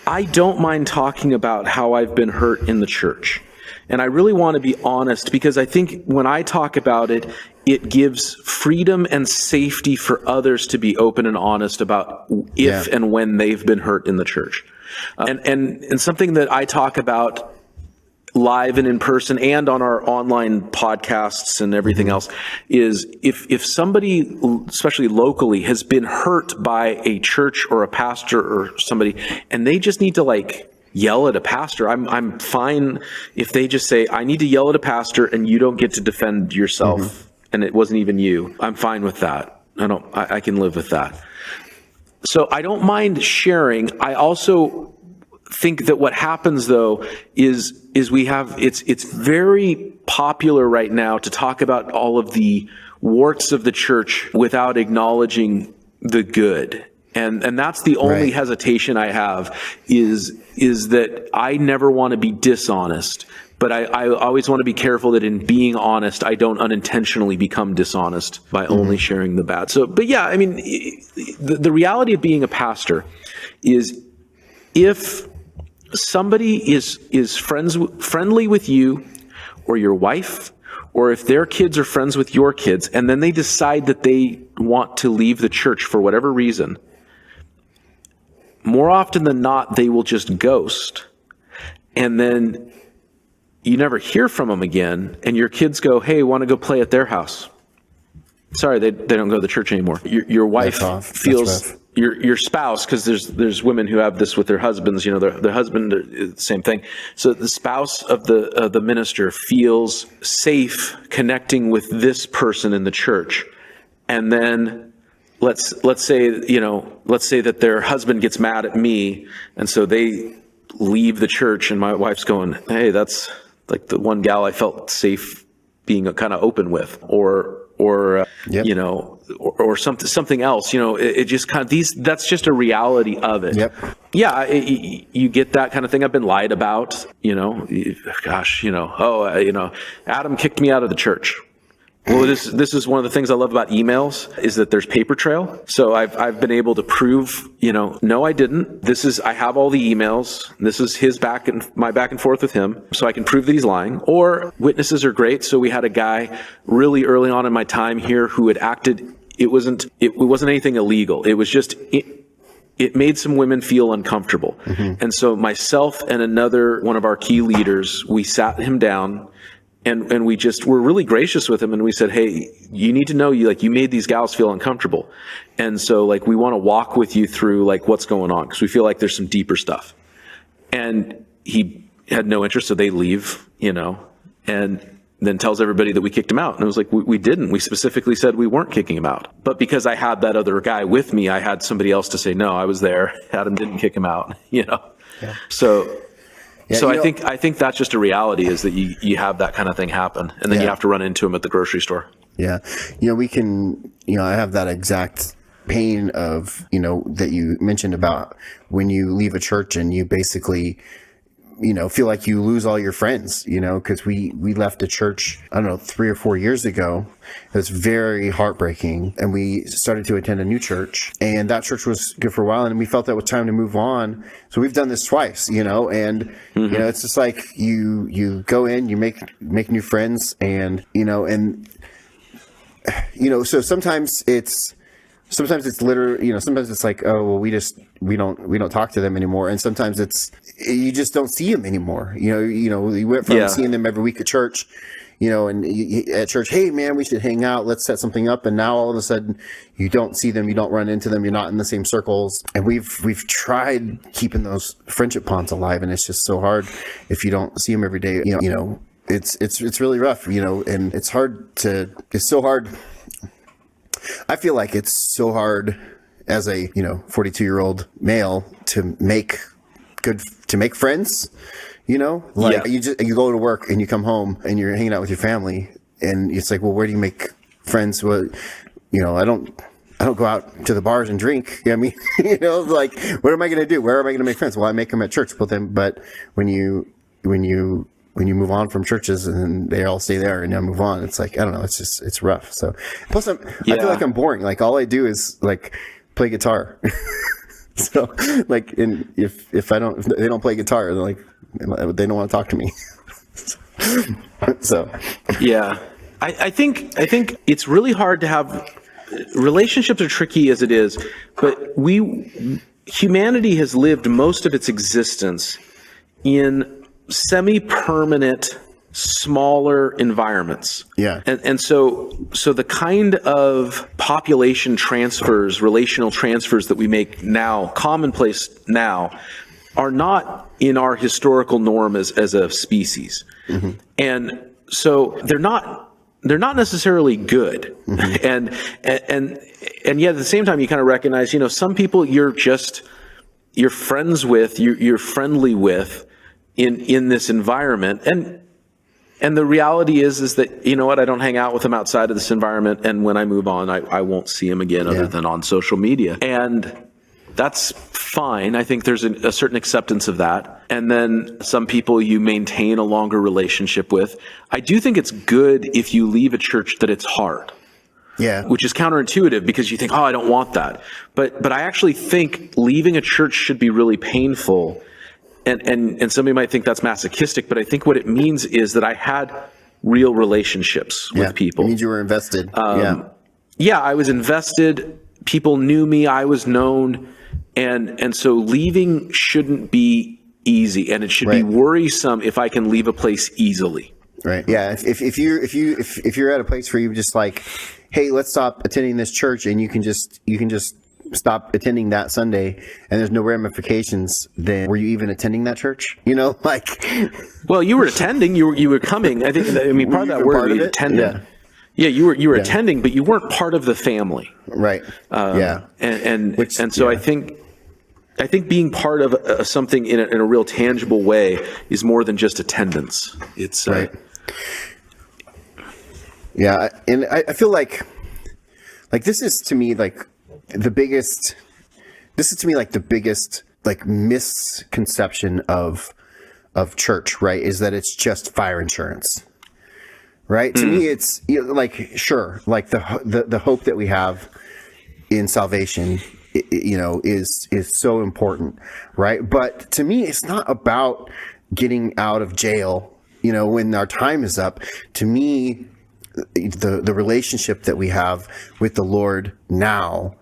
I don't mind talking about how I've been hurt in the church. And I really want to be honest, because I think when I talk about it, it gives freedom and safety for others to be open and honest about if and when they've been hurt in the church. And something that I talk about live and in person and on our online podcasts and everything else is if somebody, especially locally, has been hurt by a church or a pastor or somebody, and they just need to yell at a pastor, I'm fine if they just say, I need to yell at a pastor and you don't get to defend yourself and it wasn't even you. I'm fine with that. I can live with that. So I don't mind sharing. I also think that what happens though is we have it's very popular right now to talk about all of the warts of the church without acknowledging the good. And that's the only hesitation I have is that I never want to be dishonest, but I always want to be careful that in being honest, I don't unintentionally become dishonest by only sharing the bad. So, but yeah, I mean, the reality of being a pastor is if somebody is friendly with you or your wife, or if their kids are friends with your kids, and then they decide that they want to leave the church for whatever reason, more often than not, they will just ghost. And then you never hear from them again, and your kids go, hey, want to go play at their house? Sorry, they don't go to the church anymore. Your wife feels... Your spouse, because there's women who have this with their husbands, their husband, same thing. So the spouse of the minister feels safe connecting with this person in the church, and then let's say that their husband gets mad at me, and so they leave the church, and my wife's going, hey, that's like the one gal I felt safe being kind of open with, or something else, it just kind of that's just a reality of it. Yep. Yeah. You get that kind of thing. I've been lied about, Adam kicked me out of the church. Well, this is one of the things I love about emails is that there's paper trail. So I've been able to prove, no, I didn't. I have all the emails. This is my back and forth with him. So I can prove that he's lying. Or witnesses are great. So we had a guy really early on in my time here who had acted. It wasn't anything illegal. It was just it made some women feel uncomfortable. And so myself and another one of our key leaders, we sat him down and we just were really gracious with him. And we said, hey, you need to know you made these gals feel uncomfortable. And so like, we want to walk with you through like what's going on, because we feel like there's some deeper stuff. And he had no interest. So they leave, and then tells everybody that we kicked him out. And it was like, we didn't. We specifically said we weren't kicking him out. But because I had that other guy with me, I had somebody else to say, no, I was there. Adam didn't kick him out, Yeah. So I think that's just a reality, is that you have that kind of thing happen. And then you have to run into him at the grocery store. Yeah. We can, I have that exact pain of, that you mentioned about when you leave a church and you basically, feel like you lose all your friends, because we left a church, I don't know, 3 or 4 years ago. It was very heartbreaking. And we started to attend a new church, and that church was good for a while. And we felt that it was time to move on. So we've done this twice, and, it's just like you go in, you make new friends, and, so sometimes it's literally, sometimes it's like, oh, well, we don't talk to them anymore. And sometimes you just don't see them anymore. You went from seeing them every week at church, and at church, hey man, we should hang out. Let's set something up. And now all of a sudden you don't see them. You don't run into them. You're not in the same circles. And we've tried keeping those friendship ponds alive. And it's just so hard if you don't see them every day. It's really rough, and it's so hard. I feel like it's so hard as a 42-year-old male to make friends. You go to work and you come home and you're hanging out with your family, and it's like, well, where do you make friends? Well, I don't go out to the bars and drink. Like, what am I going to do? Where am I going to make friends? Well, I make them at church. But when you move on from churches and they all stay there and you move on, it's like, I don't know, it's rough. So plus I feel like I'm boring. Like all I do is like play guitar. So like, and if they don't play guitar, they're like, they don't want to talk to me. So. Yeah. I think it's really hard to have, relationships are tricky as it is, but humanity has lived most of its existence in semi-permanent, smaller environments. Yeah. And so the kind of population transfers, relational transfers that we make now, commonplace now, are not in our historical norm as a species. And so they're not necessarily good. And yet at the same time, you kind of recognize, some people you're friends with, you're friendly with, in this environment. And the reality is that, I don't hang out with them outside of this environment. And when I move on, I won't see them again other than on social media. And that's fine. I think there's a certain acceptance of that. And then some people you maintain a longer relationship with. I do think it's good if you leave a church that it's hard. Yeah. Which is counterintuitive, because you think, oh, I don't want that. But I actually think leaving a church should be really painful. And somebody might think that's masochistic, but I think what it means is that I had real relationships with people. It means you were invested. Yeah, I was invested. People knew me. I was known. And so leaving shouldn't be easy, and it should be worrisome if I can leave a place easily. Right. Yeah. If you're at a place where you're just like, hey, let's stop attending this church, and you can just stop attending that Sunday and there's no ramifications, then were you even attending that church? Well, you were attending, you were coming. I mean, part of that word, attending. Yeah, you were attending, but you weren't part of the family. Right. So I think being part of something in a real tangible way is more than just attendance. It's right. Yeah, and I feel like this is to me the biggest misconception of church, right? Is that it's just fire insurance, right? To me, it's sure, the hope that we have in salvation, is so important, right? But to me, it's not about getting out of jail, when our time is up. To me, the relationship that we have with the Lord now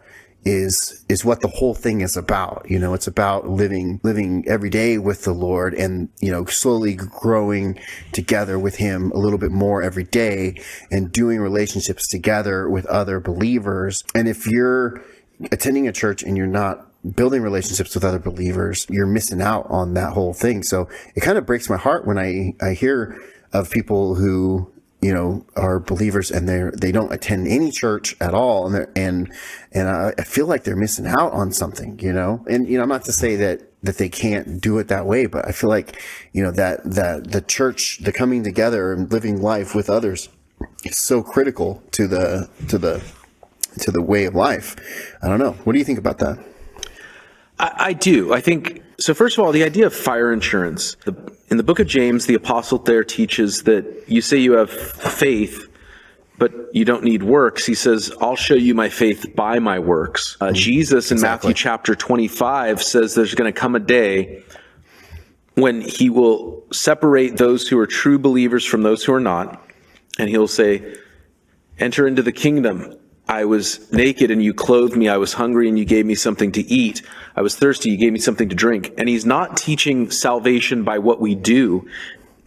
is what the whole thing is about. You know, it's about living every day with the Lord and, you know, slowly growing together with him a little bit more every day and doing relationships together with other believers. And if you're attending a church and you're not building relationships with other believers, you're missing out on that whole thing. So it kind of breaks my heart when I hear of people who, you know, are believers and they don't attend any church at all, and I feel like they're missing out on something, you know. And you know, I'm not to say that they can't do it that way, but I feel like, you know, that the church, the coming together and living life with others, is so critical to the way of life. I don't know. What do you think about that? I do. I think, so first of all, the idea of fire insurance. In the book of James, the apostle there teaches that you say you have faith, but you don't need works. He says, I'll show you my faith by my works. Jesus in Matthew chapter 25 says there's going to come a day when he will separate those who are true believers from those who are not. And he'll say, enter into the kingdom. I was naked and you clothed me. I was hungry and you gave me something to eat. I was thirsty. You gave me something to drink. And he's not teaching salvation by what we do.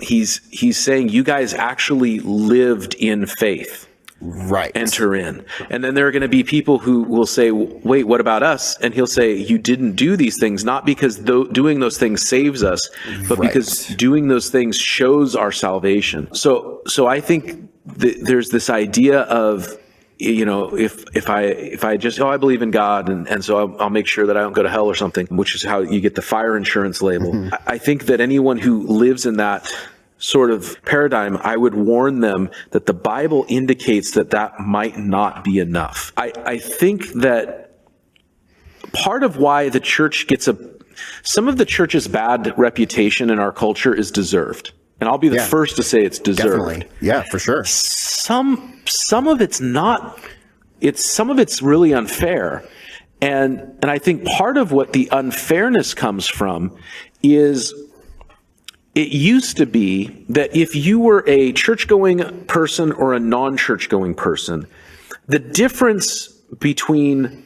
He's saying you guys actually lived in faith. Right. Enter in. And then there are going to be people who will say, wait, what about us? And he'll say, you didn't do these things, not because doing those things saves us, but because doing those things shows our salvation. So I think there's this idea of, you know, if I just, I believe in God and so I'll make sure that I don't go to hell or something, which is how you get the fire insurance label. Mm-hmm. I think that anyone who lives in that sort of paradigm, I would warn them that the Bible indicates that might not be enough. I think that part of why the church gets some of the church's bad reputation in our culture is deserved. And I'll be the first to say it's deserved. Definitely. Yeah, for sure. Some of it's not. Some of it's really unfair. And I think part of what the unfairness comes from is it used to be that if you were a church-going person or a non-church-going person, the difference between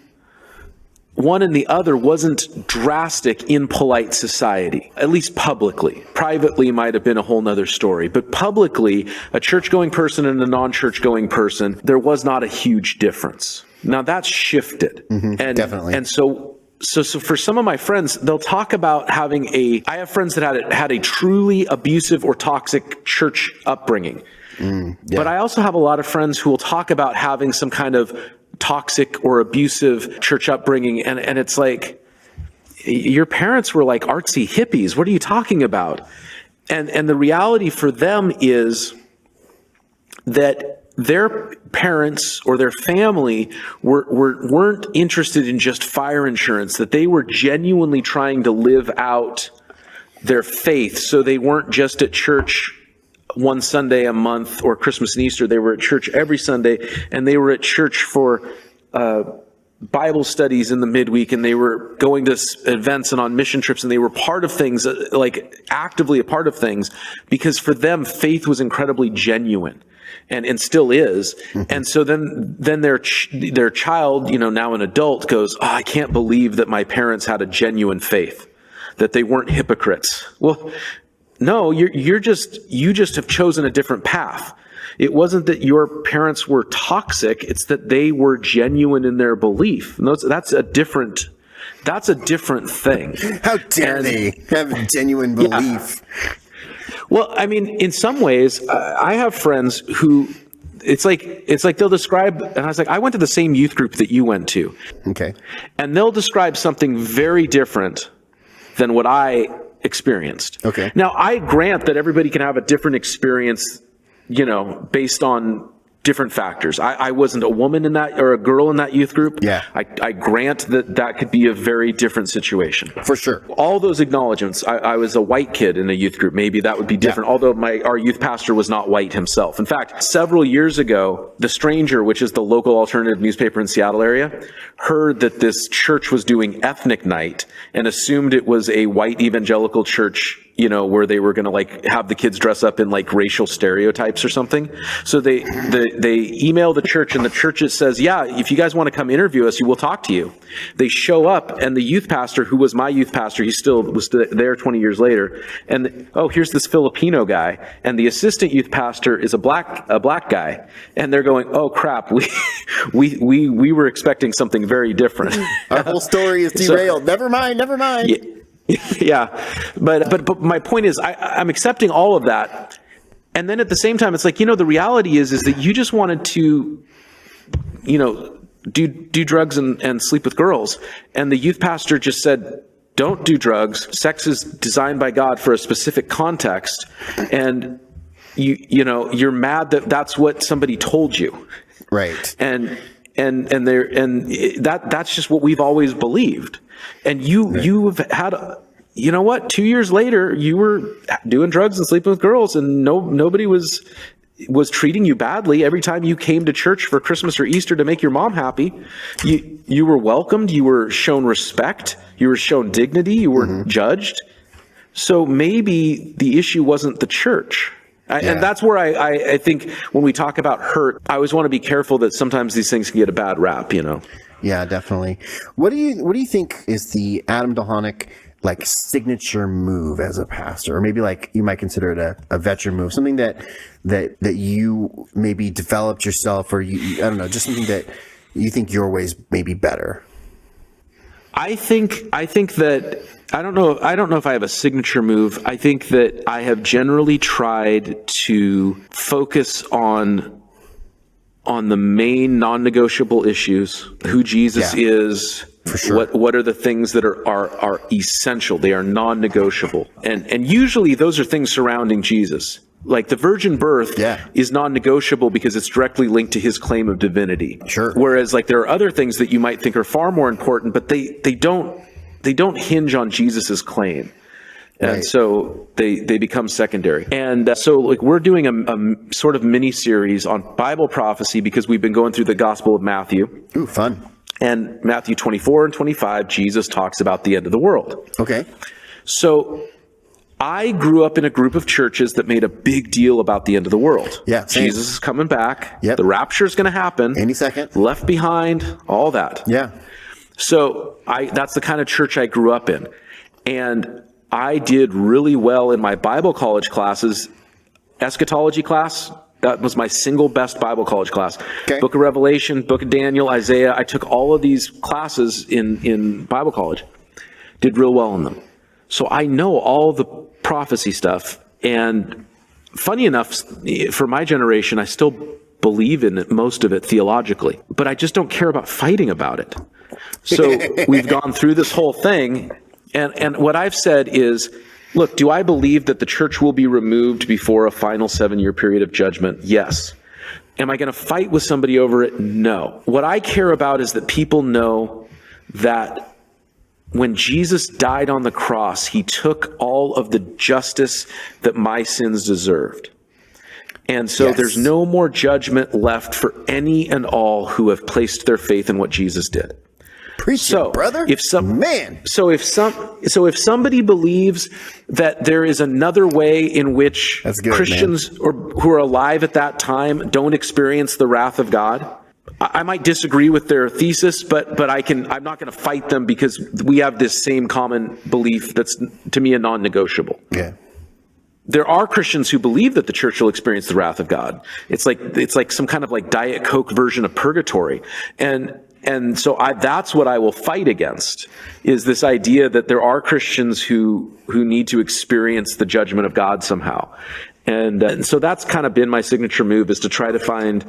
one and the other wasn't drastic in polite society, at least publicly. Privately might have been a whole nother story, but publicly, a church-going person and a non-church-going person, there was not a huge difference. Now that's shifted. Mm-hmm, definitely. And so for some of my friends, they'll talk about I have friends that had a truly abusive or toxic church upbringing. But I also have a lot of friends who will talk about having some kind of toxic or abusive church upbringing. And it's like, your parents were like artsy hippies. What are you talking about? And the reality for them is that their parents or their family weren't interested in just fire insurance, that they were genuinely trying to live out their faith. So they weren't just at church one Sunday a month or Christmas and Easter. They were at church every Sunday, and they were at church for Bible studies in the midweek, and they were going to events and on mission trips, and they were part of things, like actively a part of things, because for them, faith was incredibly genuine. And still is. Mm-hmm. And so then their child, you know, now an adult, goes, oh, I can't believe that my parents had a genuine faith, that they weren't hypocrites. Well, no, you just have chosen a different path. It wasn't that your parents were toxic. It's that they were genuine in their belief. And that's a different thing. How dare they have a genuine belief? Yeah. Well, I mean, in some ways, I have friends who it's like they'll describe, and I was like, I went to the same youth group that you went to. Okay. And they'll describe something very different than what I experienced. Okay. Now, I grant that everybody can have a different experience, you know, based on different factors. I wasn't a woman in that, or a girl in that youth group. Yeah. I grant that could be a very different situation. For sure. All those acknowledgements. I was a white kid in a youth group. Maybe that would be different. Yeah. Although our youth pastor was not white himself. In fact, several years ago, The Stranger, which is the local alternative newspaper in Seattle area, heard that this church was doing ethnic night and assumed it was a white evangelical church where they were going to like have the kids dress up in like racial stereotypes or something. So they email the church, and the church says, yeah, if you guys want to come interview us, we'll talk to you. They show up, and the youth pastor, who was my youth pastor, he still was there 20 years later. And here's this Filipino guy, and the assistant youth pastor is a black guy. And they're going, oh crap, we were expecting something very different. Our whole story is derailed. Never mind. Yeah. But my point is, I'm accepting all of that. And then at the same time, it's like, the reality is that you just wanted to, do drugs and sleep with girls. And the youth pastor just said, don't do drugs. Sex is designed by God for a specific context. And you're mad that that's what somebody told you. Right. And that's just what we've always believed. And you've had, 2 years later, you were doing drugs and sleeping with girls, and nobody was treating you badly. Every time you came to church for Christmas or Easter to make your mom happy, you were welcomed, you were shown respect, you were shown dignity, you weren't judged. So maybe the issue wasn't the church. And that's where I think when we talk about hurt, I always want to be careful that sometimes these things can get a bad rap, Yeah, definitely. What do you think is the Adam Dolhanyk like signature move as a pastor, or maybe like you might consider it a veteran move, something that you maybe developed yourself, or I don't know, just something that you think your way's maybe better? I think that I don't know if I have a signature move. I think that I have generally tried to focus on the main non-negotiable issues, who Jesus is, for sure. What are the things that are essential, they are non-negotiable. And usually those are things surrounding Jesus. Like the virgin birth is non-negotiable because it's directly linked to his claim of divinity. Sure. Whereas like there are other things that you might think are far more important, but they don't hinge on Jesus's claim. And right. So they become secondary. And so like we're doing a sort of mini series on Bible prophecy because we've been going through the Gospel of Matthew. Ooh, fun. And Matthew 24 and 25, Jesus talks about the end of the world. Okay. So I grew up in a group of churches that made a big deal about the end of the world. Yeah, same. Jesus is coming back. Yep. The rapture is going to happen. Any second. Left behind, all that. Yeah. So that's the kind of church I grew up in. And I did really well in my Bible college classes. Eschatology class, that was my single best Bible college class. Okay. Book of Revelation, Book of Daniel, Isaiah. I took all of these classes in Bible college. Did real well in them. So I know all the prophecy stuff. And funny enough, for my generation, I still believe in it, most of it theologically. But I just don't care about fighting about it. So we've gone through this whole thing. And what I've said is, look, do I believe that the church will be removed before a final 7-year period of judgment? Yes. Am I going to fight with somebody over it? No. What I care about is that people know that when Jesus died on the cross, he took all of the justice that my sins deserved. And so there's no more judgment left for any and all who have placed their faith in what Jesus did. Preach it, brother. If somebody believes that there is another way in which Christians or who are alive at that time don't experience the wrath of God, I might disagree with their thesis, but I'm not going to fight them because we have this same common belief that's to me a non-negotiable. Yeah. There are Christians who believe that the church will experience the wrath of God. It's like some kind of like Diet Coke version of purgatory. And so that's what I will fight against, is this idea that there are Christians who need to experience the judgment of God somehow. And so that's kind of been my signature move, is to try to find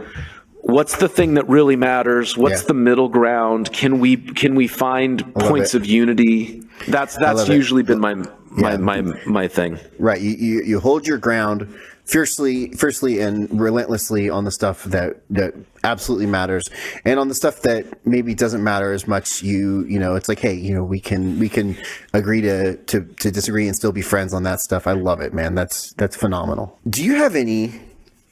what's the thing that really matters, what's the middle ground, can we find points of unity. That's usually been my thing. Right. You hold your ground fiercely and relentlessly on the stuff that absolutely matters, and on the stuff that maybe doesn't matter as much, it's like, hey, we can agree to disagree and still be friends on that stuff. I love it, man. That's phenomenal. Do you have any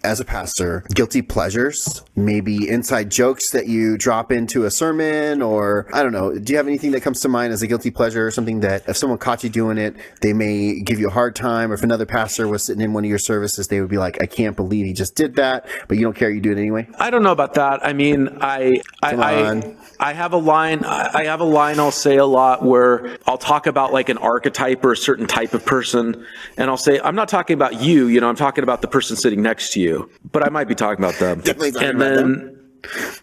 as a pastor, guilty pleasures, maybe inside jokes that you drop into a sermon, or I don't know. Do you have anything that comes to mind as a guilty pleasure, or something that if someone caught you doing it, they may give you a hard time, or if another pastor was sitting in one of your services, they would be like, I can't believe he just did that, but you don't care, you do it anyway? I don't know about that. I mean, I have a line I'll say a lot where I'll talk about like an archetype or a certain type of person, and I'll say, I'm not talking about you, I'm talking about the person sitting next to you, but I might be talking about them. Definitely talking and about then,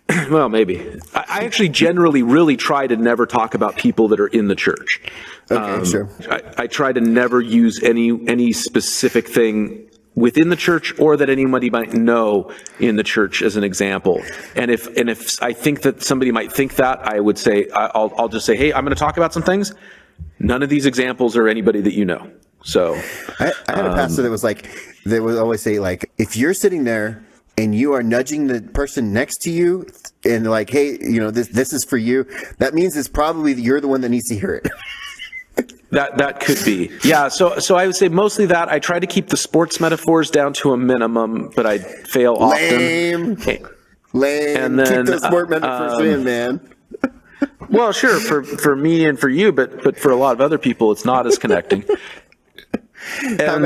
them. Well, maybe. I actually generally really try to never talk about people that are in the church. Okay, sure. I try to never use any specific thing within the church or that anybody might know in the church as an example. And if I think that somebody might think that, I would say, I'll just say, hey, I'm going to talk about some things. None of these examples are anybody that you know. So I had a pastor that was like, they would always say, like, if you're sitting there and you are nudging the person next to you and like, hey, this is for you, that means it's probably you're the one that needs to hear it. That could be. Yeah, so I would say mostly that. I try to keep the sports metaphors down to a minimum, but I fail often. Lame. And then, keep those sport metaphors in, man. Well, sure, for me and for you, but for a lot of other people, it's not as connecting. And,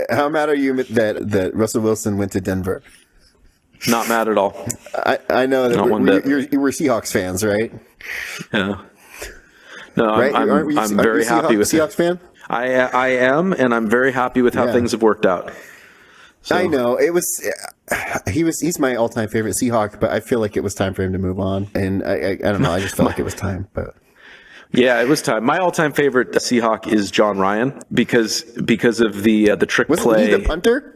how mad are you that Russell Wilson went to Denver? Not mad at all. I know that you we're Seahawks fans, right? Yeah. No, right? I'm very happy with Seahawks fan. I am, and I'm very happy with how things have worked out. So. I know he's my all-time favorite Seahawk, but I feel like it was time for him to move on, and I don't know. I just felt like it was time, but. Yeah, it was time. My all-time favorite Seahawk is John Ryan because of the trick play. Wasn't he the punter?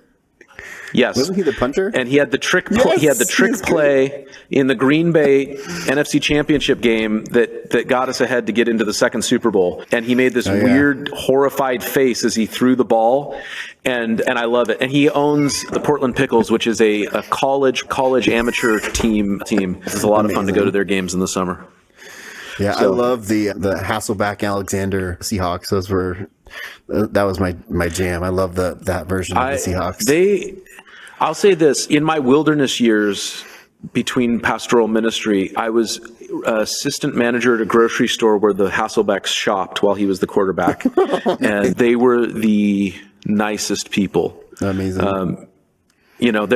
Yes. Wasn't he the punter? And he had the trick. Yes, he had the trick play in the Green Bay NFC Championship game that got us ahead to get into the second Super Bowl. And he made this weird, horrified face as he threw the ball, and I love it. And he owns the Portland Pickles, which is a college amateur team. It's a lot of fun to go to their games in the summer. Yeah, so, I love the Hasselback Alexander Seahawks. That was my jam. I love that version of the Seahawks. I'll say this, in my wilderness years between pastoral ministry, I was assistant manager at a grocery store where the Hasselbacks shopped while he was the quarterback. And they were the nicest people. Amazing.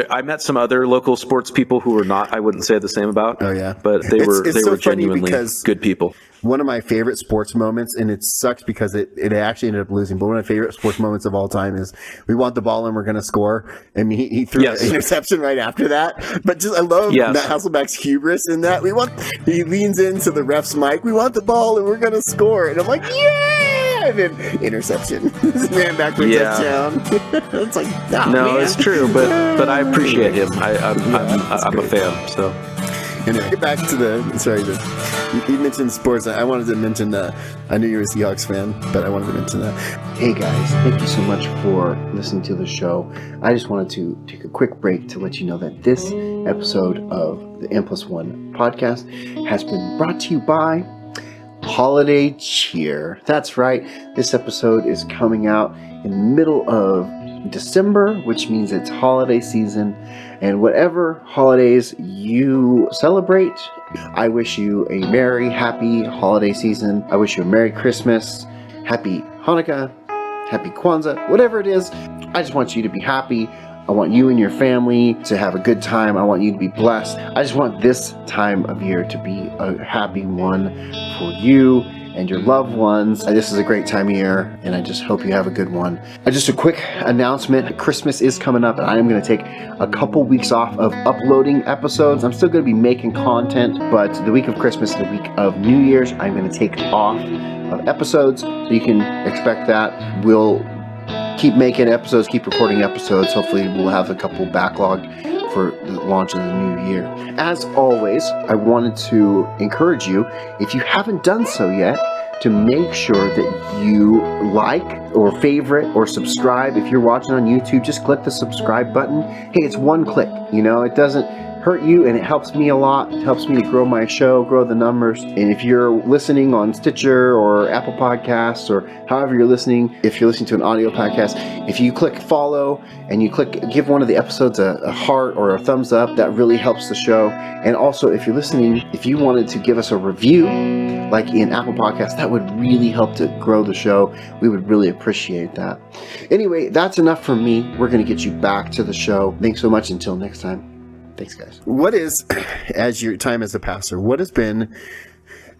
I met some other local sports people who were not, I wouldn't say the same about. Oh, yeah. But they were genuinely good people. One of my favorite sports moments, and it sucks because it actually ended up losing, but one of my favorite sports moments of all time is we want the ball and we're going to score. And he threw an interception right after that. But I love Matt Hasselback's hubris in that. He leans into the ref's mic, we want the ball and we're going to score. And I'm like, yeah! And then interception. Ran back for a touchdown. It's like, man. It's true, but I appreciate him. I'm a fan, so. Anyway, get back to you mentioned sports. I wanted to mention that I knew you were a Seahawks fan, but I wanted to mention that. Hey guys, thank you so much for listening to the show. I just wanted to take a quick break to let you know that this episode of the N+1 podcast has been brought to you by Holiday Cheer. That's right. This episode is coming out in the middle of December, which means it's holiday season. And whatever holidays you celebrate, I wish you a merry, happy holiday season. I wish you a Merry Christmas, Happy Hanukkah, Happy Kwanzaa, whatever it is. I just want you to be happy. I want you and your family to have a good time. I want you to be blessed. I just want this time of year to be a happy one for you and your loved ones. This is a great time of year, and I just hope you have a good one. Just a quick announcement. Christmas is coming up, and I am going to take a couple weeks off of uploading episodes. I'm still going to be making content, but the week of Christmas, the week of New Year's, I'm going to take off of episodes, so you can expect that. We'll keep making episodes, keep recording episodes. Hopefully we'll have a couple backlog for the launch of the new year. As always, I wanted to encourage you, if you haven't done so yet, to make sure that you like or favorite or subscribe. If you're watching on YouTube, just click the subscribe button. Hey, it's one click, it doesn't hurt you, and it helps me a lot. It helps me to grow my show, grow the numbers. And if you're listening on Stitcher or Apple Podcasts or however you're listening, if you're listening to an audio podcast, if you click follow and you give one of the episodes a heart or a thumbs up, that really helps the show. And also, if you're listening, if you wanted to give us a review, like in Apple Podcasts, that would really help to grow the show. We would really appreciate that. Anyway, that's enough from me. We're going to get you back to the show. Thanks so much. Until next time. Thanks, guys. What is, as your time as a pastor, what has been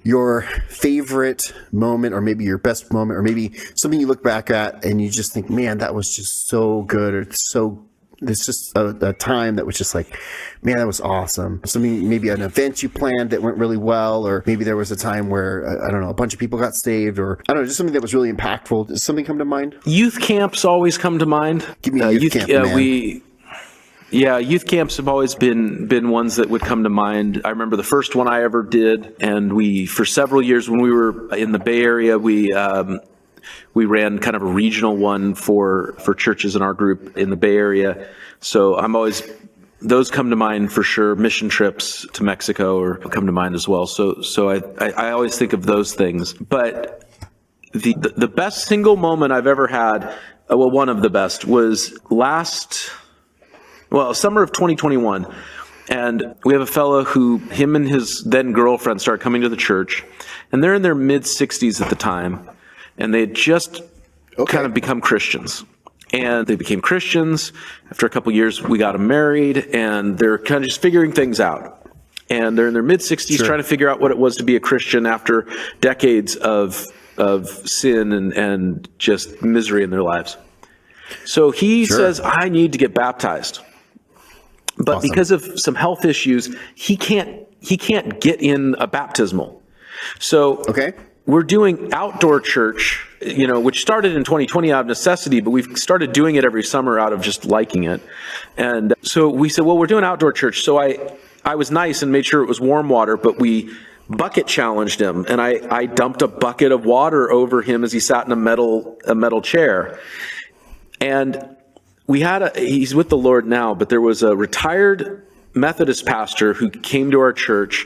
your favorite moment, or maybe your best moment, or maybe something you look back at and you just think, man, that was just so good, or it's just a time that was just like, man, that was awesome. Something, maybe an event you planned that went really well, or maybe there was a time where, I don't know, a bunch of people got saved, or I don't know, just something that was really impactful. Does something come to mind? Youth camps always come to mind. Give me a youth camp, man. Youth camps have always been ones that would come to mind. I remember the first one I ever did, and for several years when we were in the Bay Area, we ran kind of a regional one for churches in our group in the Bay Area. So those come to mind for sure. Mission trips to Mexico come to mind as well. So I always think of those things. But the best single moment I've ever had, one of the best, was summer of 2021. And we have a fellow him and his then girlfriend started coming to the church, and they're in their mid 60s at the time. And they had just kind of become Christians. And they became Christians. After a couple years, we got them married, and they're kind of just figuring things out. And they're in their mid 60s trying to figure out what it was to be a Christian after decades of sin and just misery in their lives. So he says, I need to get baptized. But because of some health issues, he can't get in a baptismal. So we're doing outdoor church, which started in 2020 out of necessity, but we've started doing it every summer out of just liking it. And so we said, well, we're doing outdoor church. So I was nice and made sure it was warm water, but we bucket challenged him. And I dumped a bucket of water over him as he sat in a metal chair. And he's with the Lord now, but there was a retired Methodist pastor who came to our church,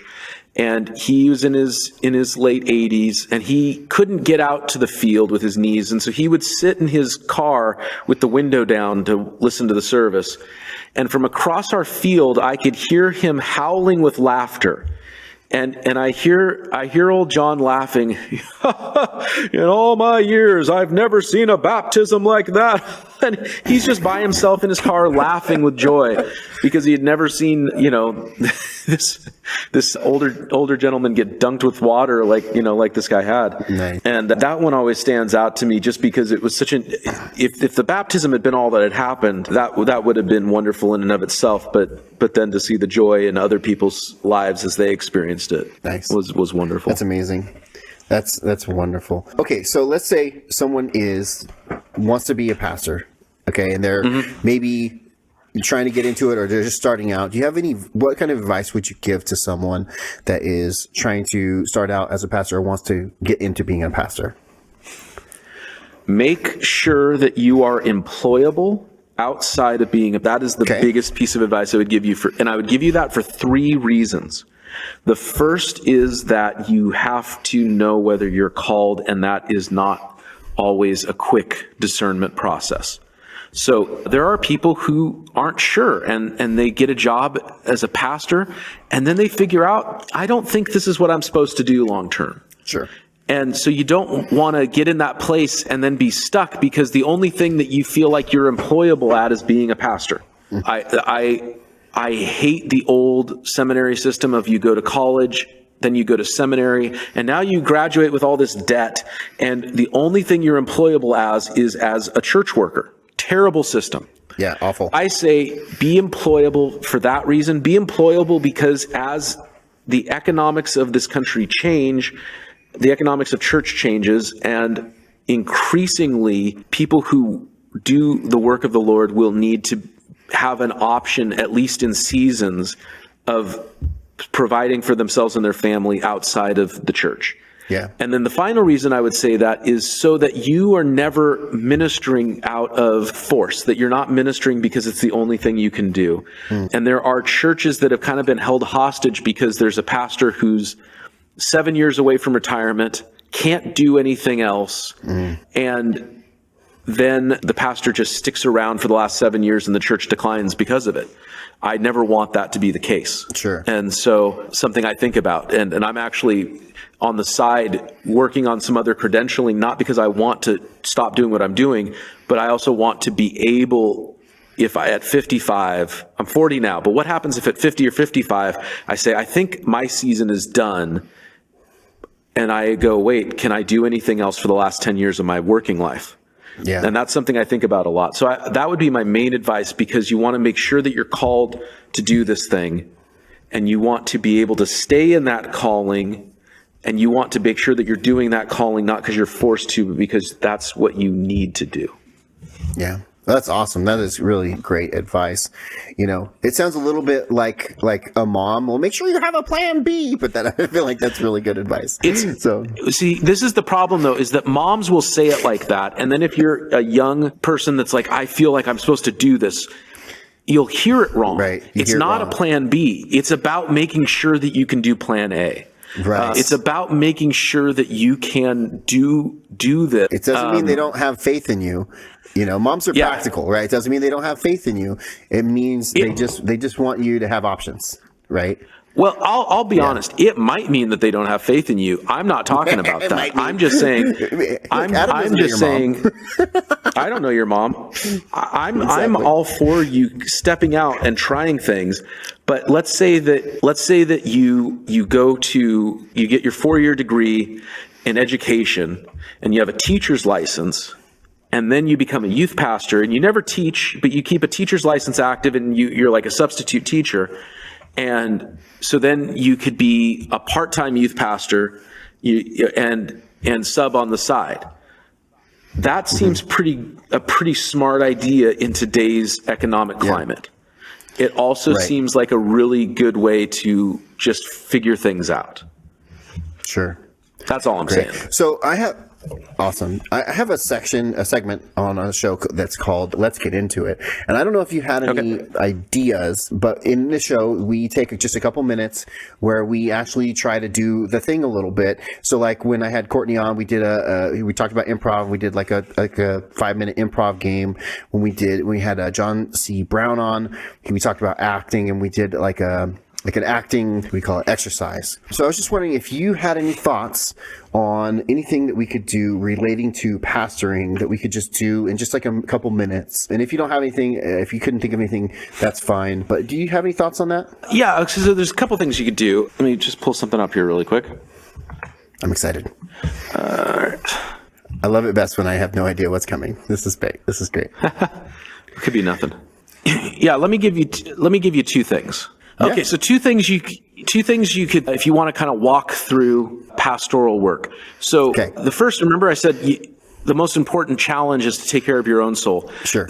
and he was in his late 80s, and he couldn't get out to the field with his knees. And so he would sit in his car with the window down to listen to the service. And from across our field, I could hear him howling with laughter. And I hear old John laughing. In all my years, I've never seen a baptism like that. And he's just by himself in his car laughing with joy because he had never seen, this older gentleman get dunked with water like this guy had. Nice. And that one always stands out to me just because it was if the baptism had been all that had happened, that would have been wonderful in and of itself. But then to see the joy in other people's lives as they experienced it was wonderful. That's amazing. That's wonderful. Okay, so let's say someone wants to be a pastor, okay, and they're maybe trying to get into it, or they're just starting out. Do you have what kind of advice would you give to someone that is trying to start out as a pastor or wants to get into being a pastor? Make sure that you are employable outside of that is the biggest piece of advice I would give you and I would give you that for 3 reasons. The first is that you have to know whether you're called, and that is not always a quick discernment process. So there are people who aren't sure, and they get a job as a pastor, and then they figure out, I don't think this is what I'm supposed to do long term. Sure. And so you don't want to get in that place and then be stuck because the only thing that you feel like you're employable at is being a pastor. I hate the old seminary system of you go to college, then you go to seminary, and now you graduate with all this debt, and the only thing you're employable as a church worker. Terrible system. Yeah, awful. I say be employable for that reason. Be employable because as the economics of this country change, the economics of church changes, and increasingly people who do the work of the Lord will need to have an option, at least in seasons, of providing for themselves and their family outside of the church. Yeah. And then the final reason I would say that is so that you are never ministering out of force, that you're not ministering because it's the only thing you can do. And there are churches that have kind of been held hostage because there's a pastor who's 7 years away from retirement, can't do anything else, and then the pastor just sticks around for the last 7 years and the church declines because of it. I never want that to be the case. Sure. And so something I think about, and I'm actually on the side working on some other credentialing, not because I want to stop doing what I'm doing, but I also want to be able, if I at 55, I'm 40 now, but what happens if at 50 or 55, I say, I think my season is done, and I go, wait, can I do anything else for the last 10 years of my working life? Yeah. And that's something I think about a lot. So that would be my main advice, because you want to make sure that you're called to do this thing, and you want to be able to stay in that calling, and you want to make sure that you're doing that calling not because you're forced to, but because that's what you need to do. Yeah. That's awesome. That is really great advice. You know, it sounds a little bit like a mom. Well, make sure you have a plan B, but then I feel like that's really good advice. See, this is the problem though, is that moms will say it like that. And then if you're a young person that's like, I feel like I'm supposed to do this, you'll hear it wrong. Right. It's not a plan B. It's about making sure that you can do plan A. Right. It's about making sure that you can do this. It doesn't mean they don't have faith in you. You know, moms are practical, right? It doesn't mean they don't have faith in you. It means they just want you to have options, right? Well, I'll be honest. It might mean that they don't have faith in you. I'm not talking about that. I'm just saying. I'm just saying. I don't know your mom. I'm all for you stepping out and trying things. But let's say that you go to, you get your 4-year degree in education, and you have a teacher's license. And then you become a youth pastor, and you never teach, but you keep a teacher's license active, and you're like a substitute teacher. And so then you could be a part-time youth pastor and sub on the side. That seems a pretty smart idea in today's economic climate. It also seems like a really good way to just figure things out. Sure. That's all I'm saying. So I have a segment on a show that's called Let's Get Into It. And I don't know if you had any ideas, but in the show, we take just a couple minutes where we actually try to do the thing a little bit. So like when I had Courtney on, we did we talked about improv. We did like a 5-minute improv game. When we had John C. Brown on, we talked about acting, and we did like an acting, we call it exercise. So I was just wondering if you had any thoughts on anything that we could do relating to pastoring that we could just do in just like a couple minutes. And if you don't have anything, if you couldn't think of anything, that's fine. But do you have any thoughts on that? Yeah, so there's a couple things you could do. Let me just pull something up here really quick. I'm excited. All right. I love it best when I have no idea what's coming. This is great. This is great. It could be nothing. Yeah, let me give you two things. Okay, Yeah. so two things you could, if you want to kind of walk through pastoral work. So the first, remember I said the most important challenge is to take care of your own soul. Sure.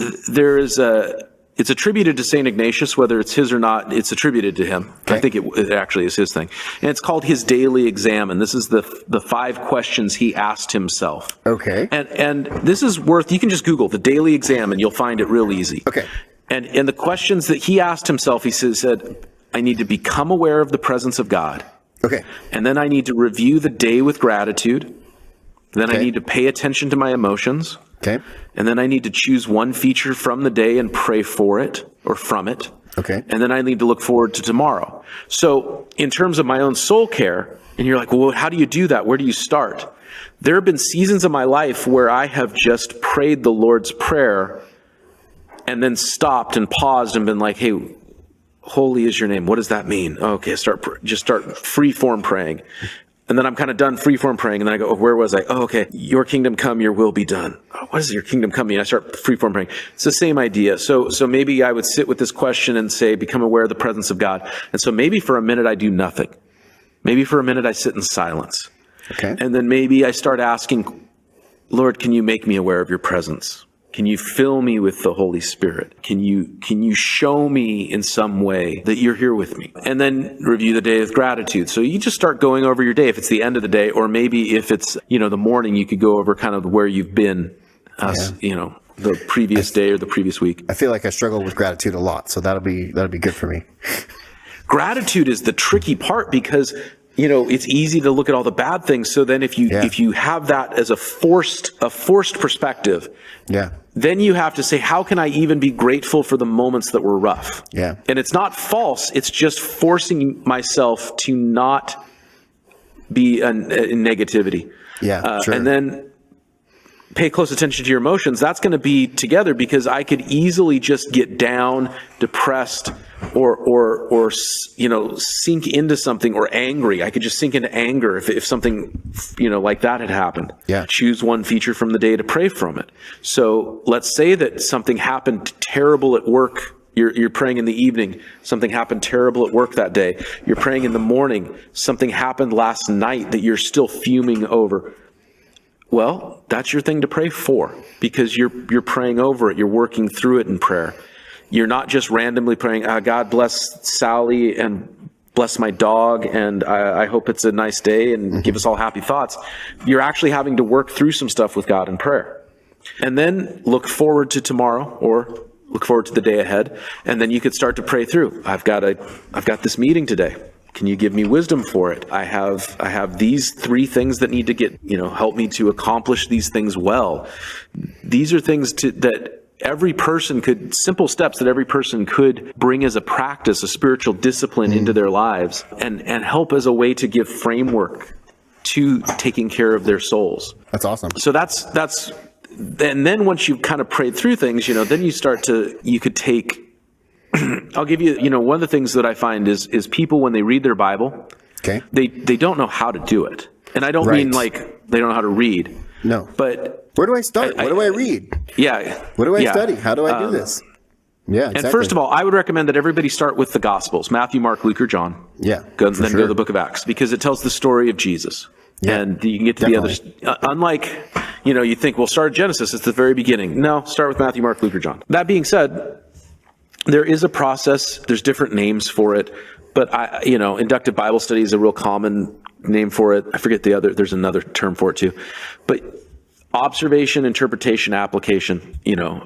It's attributed to St. Ignatius, whether it's his or not, it's attributed to him. Okay. I think it actually is his thing. And it's called his daily exam. And this is the 5 questions he asked himself. Okay. And this is you can just Google the daily exam and you'll find it real easy. Okay. And the questions that he asked himself, he said, I need to become aware of the presence of God. Okay. And then I need to review the day with gratitude. Then I need to pay attention to my emotions. Okay. And then I need to choose one feature from the day and pray for it or from it. Okay. And then I need to look forward to tomorrow. So in terms of my own soul care, and you're like, well, how do you do that? Where do you start? There have been seasons of my life where I have just prayed the Lord's Prayer and then stopped and paused and been like, hey, holy is your name. What does that mean? Okay, start free form praying. And then I'm kind of done free form praying. And then I go, where was I? Oh, okay. Your kingdom come, your will be done. Oh, what does your kingdom come mean? I start free form praying. It's the same idea. So maybe I would sit with this question and say, become aware of the presence of God. And so maybe for a minute I do nothing. Maybe for a minute I sit in silence. Okay. And then maybe I start asking, Lord, can you make me aware of your presence? Can you fill me with the Holy Spirit? Can you show me in some way that you're here with me? And then review the day with gratitude. So you just start going over your day if it's the end of the day, or maybe if it's, the morning, you could go over kind of where you've been, the previous day or the previous week. I feel like I struggle with gratitude a lot, so that'll be good for me. Gratitude is the tricky part because it's easy to look at all the bad things. So then if you have that as a forced perspective, then you have to say, how can I even be grateful for the moments that were rough? Yeah. And it's not false. It's just forcing myself to not be in negativity. Yeah. Sure. And then pay close attention to your emotions. That's going to be together, because I could easily just get down, depressed, or sink into something, or angry. I could just sink into anger if something like that had happened. Yeah. Choose one feature from the day to pray from it. So let's say that something happened terrible at work. You're praying in the evening. Something happened terrible at work that day. You're praying in the morning. Something happened last night that you're still fuming over. Well, that's your thing to pray for, because you're praying over it. You're working through it in prayer. You're not just randomly praying, God bless Sally and bless my dog, and I hope it's a nice day, and give us all happy thoughts. You're actually having to work through some stuff with God in prayer. And then look forward to tomorrow, or look forward to the day ahead, and then you could start to pray through. I've got this meeting today. Can you give me wisdom for it? I have these 3 things that need to get, help me to accomplish these things well. These are things that every person simple steps that every person could bring as a practice, a spiritual discipline into their lives, and help as a way to give framework to taking care of their souls. That's awesome. So that's, and then once you've kind of prayed through things, then you could take, I'll give you, one of the things that I find is people, when they read their Bible, okay, they don't know how to do it. And I don't mean like they don't know how to read. No. But where do I start? What do I read? Yeah. What do I study? How do I do this? Yeah, exactly. And first of all, I would recommend that everybody start with the Gospels, Matthew, Mark, Luke, or John. Yeah. Then go to the book of Acts, because it tells the story of Jesus. Yeah, and you can get to the others. Unlike, you think, well, start at Genesis, it's the very beginning. No, start with Matthew, Mark, Luke, or John. That being said, there is a process. There's different names for it, but inductive Bible study is a real common name for it. I forget the other. There's another term for it too, but observation, interpretation, application.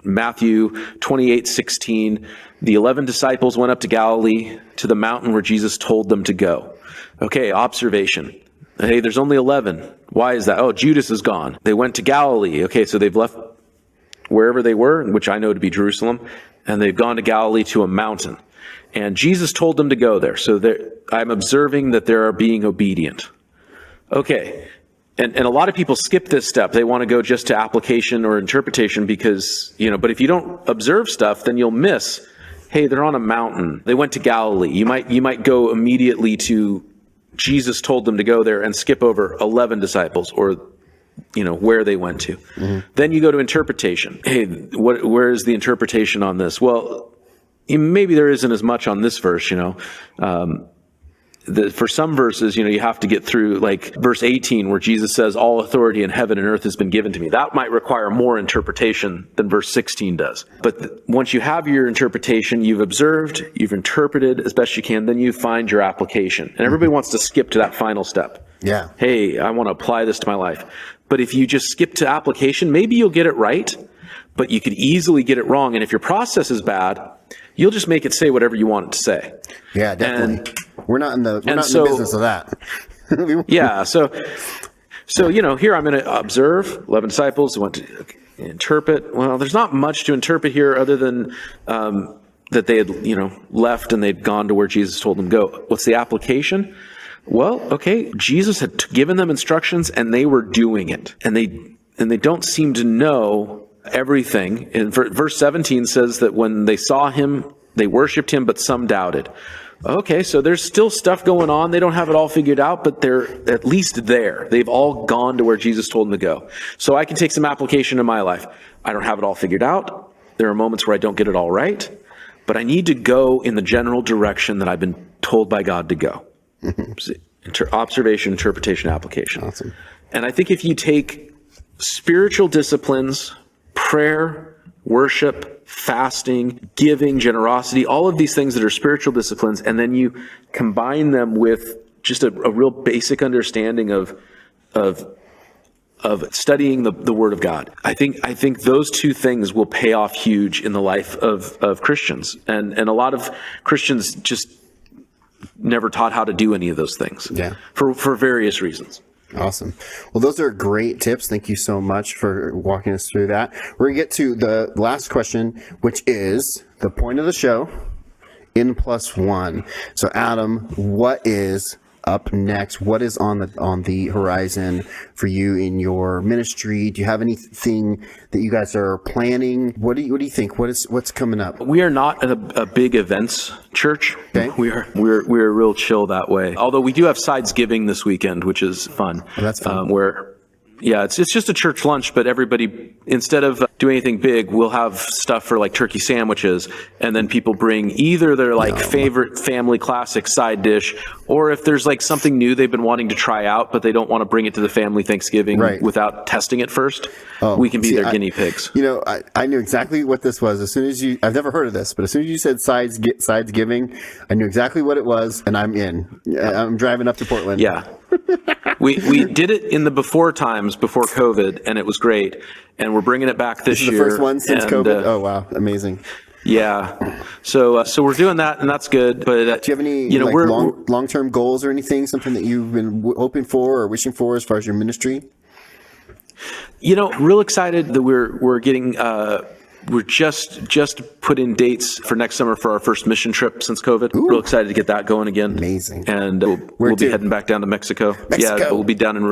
Matthew 28:16. The 11 disciples went up to Galilee, to the mountain where Jesus told them to go. Okay, observation. Hey, there's only 11. Why is that? Oh, Judas is gone. They went to Galilee. Okay, so they've left wherever they were, which I know to be Jerusalem, and they've gone to Galilee to a mountain. And Jesus told them to go there. So I'm observing that they are being obedient. Okay. And a lot of people skip this step. They want to go just to application or interpretation because, but if you don't observe stuff, then you'll miss, hey, they're on a mountain. They went to Galilee. You might go immediately to Jesus told them to go there and skip over 11 disciples, or where they went to. Mm-hmm. Then you go to interpretation. Hey, where is the interpretation on this? Well, maybe there isn't as much on this verse, for some verses, you have to get through, like verse 18, where Jesus says, all authority in heaven and earth has been given to me. That might require more interpretation than verse 16 does. But once you have your interpretation, you've observed, you've interpreted as best you can, then you find your application. And everybody wants to skip to that final step. Yeah. Hey, I want to apply this to my life. But if you just skip to application, maybe you'll get it right, but you could easily get it wrong. And if your process is bad, you'll just make it say whatever you want it to say. Yeah, definitely. We're not in the business of that. Yeah. So here I'm going to observe 11 disciples who went to interpret. Well, there's not much to interpret here other than that they had, left and they'd gone to where Jesus told them to go. What's the application? Well, okay, Jesus had given them instructions and they were doing it. And they don't seem to know everything. And verse 17 says that when they saw him, they worshiped him, but some doubted. Okay, so there's still stuff going on. They don't have it all figured out, but they're at least there. They've all gone to where Jesus told them to go. So I can take some application in my life. I don't have it all figured out. There are moments where I don't get it all right, but I need to go in the general direction that I've been told by God to go. Observation, interpretation, application. Awesome. And I think if you take spiritual disciplines, prayer, worship, fasting, giving, generosity, all of these things that are spiritual disciplines, and then you combine them with just a real basic understanding of studying the Word of God. I think those two things will pay off huge in the life of Christians. And a lot of Christians just never taught how to do any of those things. Yeah. For various reasons. Awesome. Well, those are great tips. Thank you so much for walking us through that. We're going to get to the last question, which is the point of the show, N+1. So Adam, what is up next? What is on the horizon for you in your ministry? Do you have anything that you guys are planning? What do you think? What's coming up? We are not a big events church. Okay. We're real chill that way. Although we do have sides giving this weekend, which is fun. Oh, that's fun. It's just a church lunch, but everybody, instead of doing anything big, we'll have stuff for like turkey sandwiches, and then people bring either their favorite family classic side dish, or if there's like something new they've been wanting to try out, but they don't want to bring it to the family Thanksgiving without testing it first, we can be their guinea pigs. I knew exactly what this was. As soon as I've never heard of this, but as soon as you said sides giving, I knew exactly what it was, and I'm in. I'm driving up to Portland. Yeah. We did it in the before times, before COVID, and it was great. And we're bringing it back this year. The first one since COVID? Oh, wow. Amazing. Yeah. So we're doing that, and that's good. But do you have any long-term goals or anything, something that you've been hoping for or wishing for as far as your ministry? Real excited that we're getting we're just put in dates for next summer for our first mission trip since COVID. Ooh. Real excited to get that going again. Amazing. And we'll be heading back down to Mexico. Yeah, we'll be down in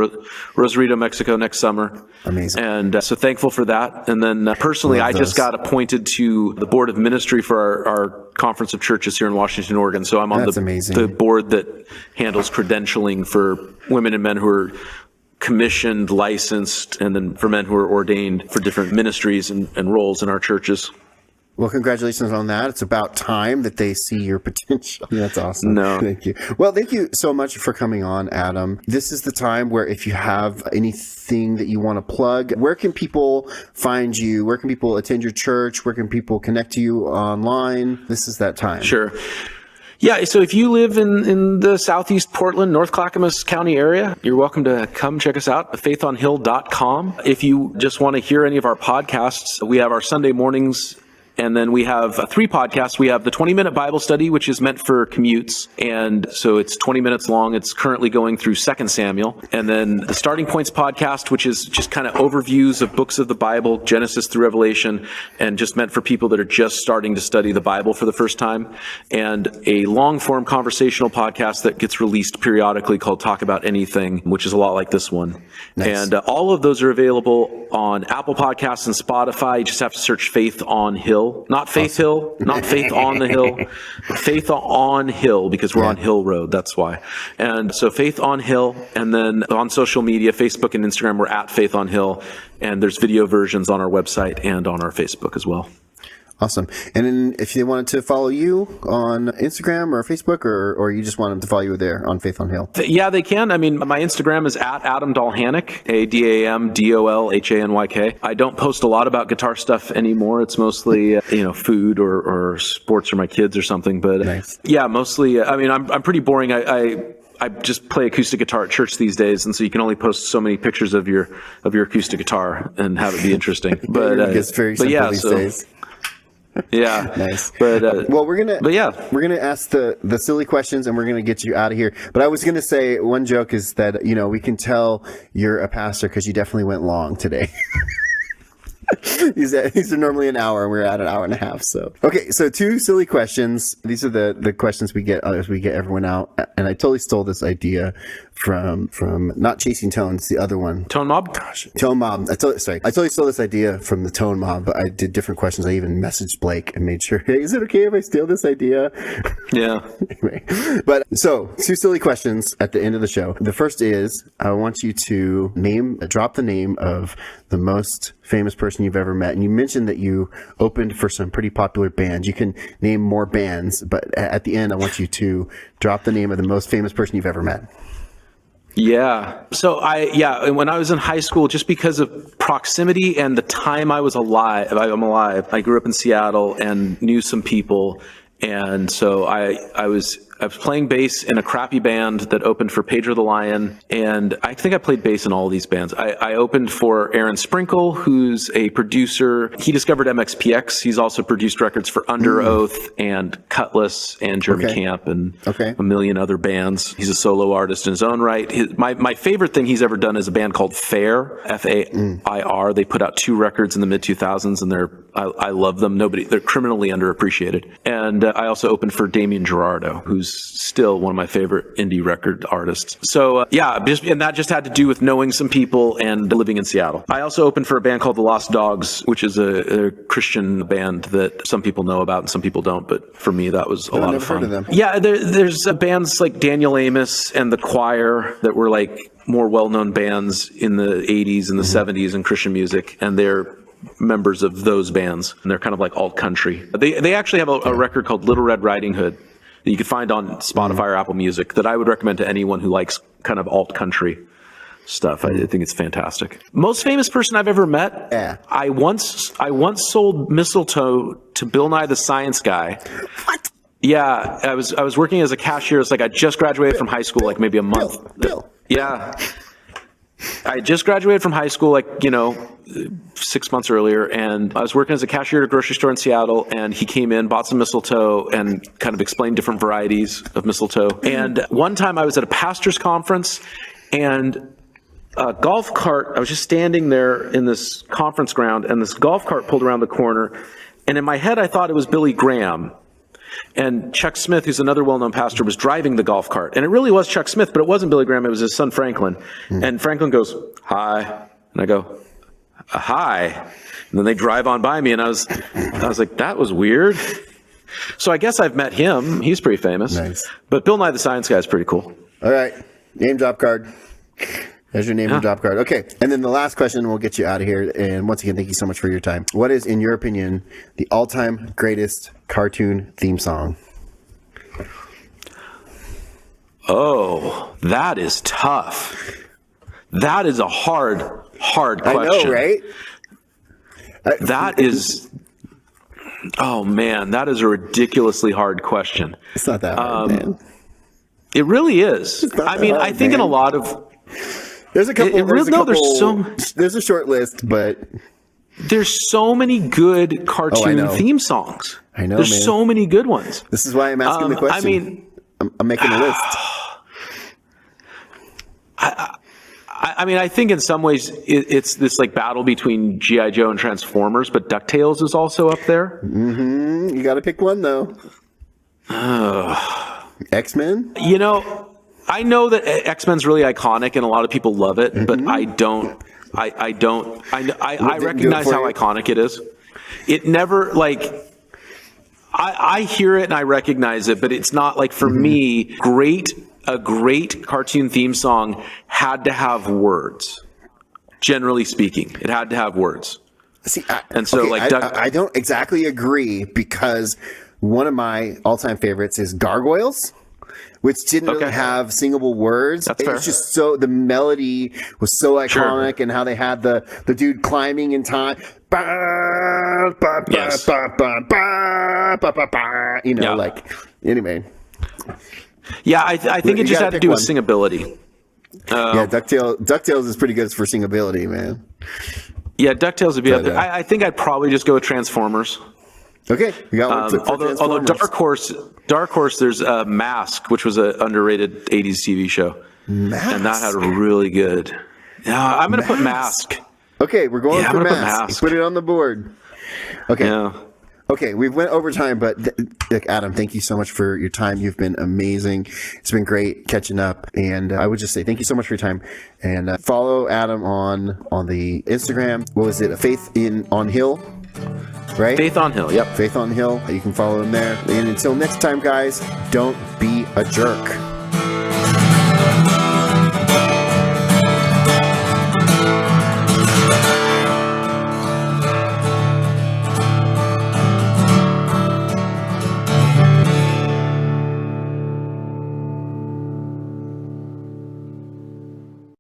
Rosarito, Mexico next summer. Amazing. And so thankful for that. And then personally, I just got appointed to the board of ministry for our conference of churches here in Washington, Oregon. So I'm on the board that handles credentialing for women and men who are commissioned, licensed, and then for men who are ordained for different ministries and roles in our churches. Well, congratulations on that. It's about time that they see your potential. That's awesome. No. Thank you. Well, thank you so much for coming on, Adam. This is the time where if you have anything that you want to plug, where can people find you? Where can people attend your church? Where can people connect to you online? This is that time. Sure. Yeah, so if you live in the southeast Portland, North Clackamas County area, you're welcome to come check us out at faithonhill.com. If you just want to hear any of our podcasts, we have our Sunday mornings. And then we have 3 podcasts. We have the 20-minute Bible study, which is meant for commutes. And so it's 20 minutes long. It's currently going through 2 Samuel. And then the Starting Points podcast, which is just kind of overviews of books of the Bible, Genesis through Revelation, and just meant for people that are just starting to study the Bible for the first time. And a long-form conversational podcast that gets released periodically called Talk About Anything, which is a lot like this one. Nice. And all of those are available on Apple Podcasts and Spotify. You just have to search Faith on Hill. Not Faith Hill, not Faith on the Hill, Faith on Hill, because we're on Hill Road, that's why. And so Faith on Hill, and then on social media, Facebook and Instagram, we're at Faith on Hill, and there's video versions on our website and on our Facebook as well. Awesome. And then if they wanted to follow you on Instagram or Facebook, or you just want them to follow you there on Faith on Hill? Yeah, they can. I mean, my Instagram is at Adam Dolhanyk, ADAMDOLHANYK. I don't post a lot about guitar stuff anymore. It's mostly, food or sports or my kids or something. But nice. Yeah, mostly, I mean, I'm pretty boring. I just play acoustic guitar at church these days, and so you can only post so many pictures of your acoustic guitar and have it be interesting. But it's very simple these days. Yeah. Nice. But we're gonna ask the silly questions, and we're gonna get you out of here. But I was gonna say one joke is that we can tell you're a pastor because you definitely went long today. These are normally an hour, and we're at an hour and a half. So okay, so 2 silly questions. These are the questions we get as we get everyone out. And I totally stole this idea from not Chasing Tones, the other one. Tone Mob? Gosh, Tone Mob. I totally stole this idea from the Tone Mob, but I did different questions. I even messaged Blake and made sure, hey, is it okay if I steal this idea? Yeah. Anyway, but so 2 silly questions at the end of the show. The first is, I want you to drop the name of the most famous person you've ever met. And you mentioned that you opened for some pretty popular bands. You can name more bands, but at the end, I want you to drop the name of the most famous person you've ever met. Yeah. So when I was in high school, just because of proximity and the time I'm alive, I grew up in Seattle and knew some people. And so I was playing bass in a crappy band that opened for Pedro the Lion. And I think I played bass in all of these bands. I opened for Aaron Sprinkle, who's a producer. He discovered MXPX. He's also produced records for Under Oath and Cutlass and Jeremy Camp and a million other bands. He's a solo artist in his own right. My favorite thing he's ever done is a band called Fair, Fair. They put out 2 records in the mid-2000s, and I love them. They're criminally underappreciated. And I also opened for Damien Gerardo, who's still one of my favorite indie record artists. So and that just had to do with knowing some people and living in Seattle. I also opened for a band called The Lost Dogs, which is a Christian band that some people know about and some people don't. But for me, that was a lot of fun. Heard of them. Yeah, there's bands like Daniel Amos and The Choir that were like more well-known bands in the 80s and the 70s in Christian music, and they're members of those bands, and they're kind of like alt country. They actually have a record called Little Red Riding Hood that you can find on Spotify or Apple Music that I would recommend to anyone who likes kind of alt country stuff. I think it's fantastic. Most famous person I've ever met. Yeah. I once sold mistletoe to Bill Nye the Science Guy. What? Yeah, I was working as a cashier. It's like I just graduated from high school, like maybe a month. Bill. Yeah. I just graduated from high school, 6 months earlier, and I was working as a cashier at a grocery store in Seattle, and he came in, bought some mistletoe, and kind of explained different varieties of mistletoe. And one time I was at a pastor's conference, and a golf cart, I was just standing there in this conference ground, and this golf cart pulled around the corner, and in my head I thought it was Billy Graham. And Chuck Smith, who's another well-known pastor, was driving the golf cart. And it really was Chuck Smith, but it wasn't Billy Graham. It was his son, Franklin. And Franklin goes, "Hi." And I go, "Hi." And then they drive on by me, and I was like, that was weird. So I guess I've met him. He's pretty famous. Nice. But Bill Nye the Science Guy is pretty cool. All right. Name drop card. There's your name and drop card. Okay. And then the last question, and we'll get you out of here. And once again, thank you so much for your time. What is, in your opinion, the all-time greatest cartoon theme song? Oh, that is tough. That is a hard question. I know, right? That is, oh man, that is a ridiculously hard question. It's not that hard, man. It really is. I mean, I think in a lot of, there's a couple. There's a short list, but there's so many good cartoon theme songs. I know, there's man. so many good ones. This is why I'm asking the question. I mean, I'm making a list. I mean, I think in some ways it's this like battle between G.I. Joe and Transformers, but DuckTales is also up there. You got to pick one though. X-Men? I know that X-Men's really iconic and a lot of people love it, but I don't. I recognize how iconic it is. It never I hear it and I recognize it, but it's not like for me, a great cartoon theme song had to have words. Generally speaking, it had to have words. See, I don't exactly agree, because one of my all-time favorites is Gargoyles, which didn't really have singable words. That's fair. It's just the melody was so iconic, and how they had the dude climbing in time. Yes. Anyway. Yeah, I think it just had to do with singability. DuckTales is pretty good for singability, man. Yeah, DuckTales would be up there. I think I'd probably just go with Transformers. Okay, we got one. Although Dark Horse, there's Mask, which was an underrated 80s TV show. Mask? And that had a really good. Yeah, I'm going to put Mask. Okay, we're going for Mask. Put it on the board. Okay. Yeah. Okay, we went over time, but Adam, thank you so much for your time. You've been amazing. It's been great catching up, and I would just say thank you so much for your time. And follow Adam on the Instagram. What was it? Faith on Hill, right? Faith on Hill. Yep. Faith on Hill. You can follow him there. And until next time, guys, don't be a jerk.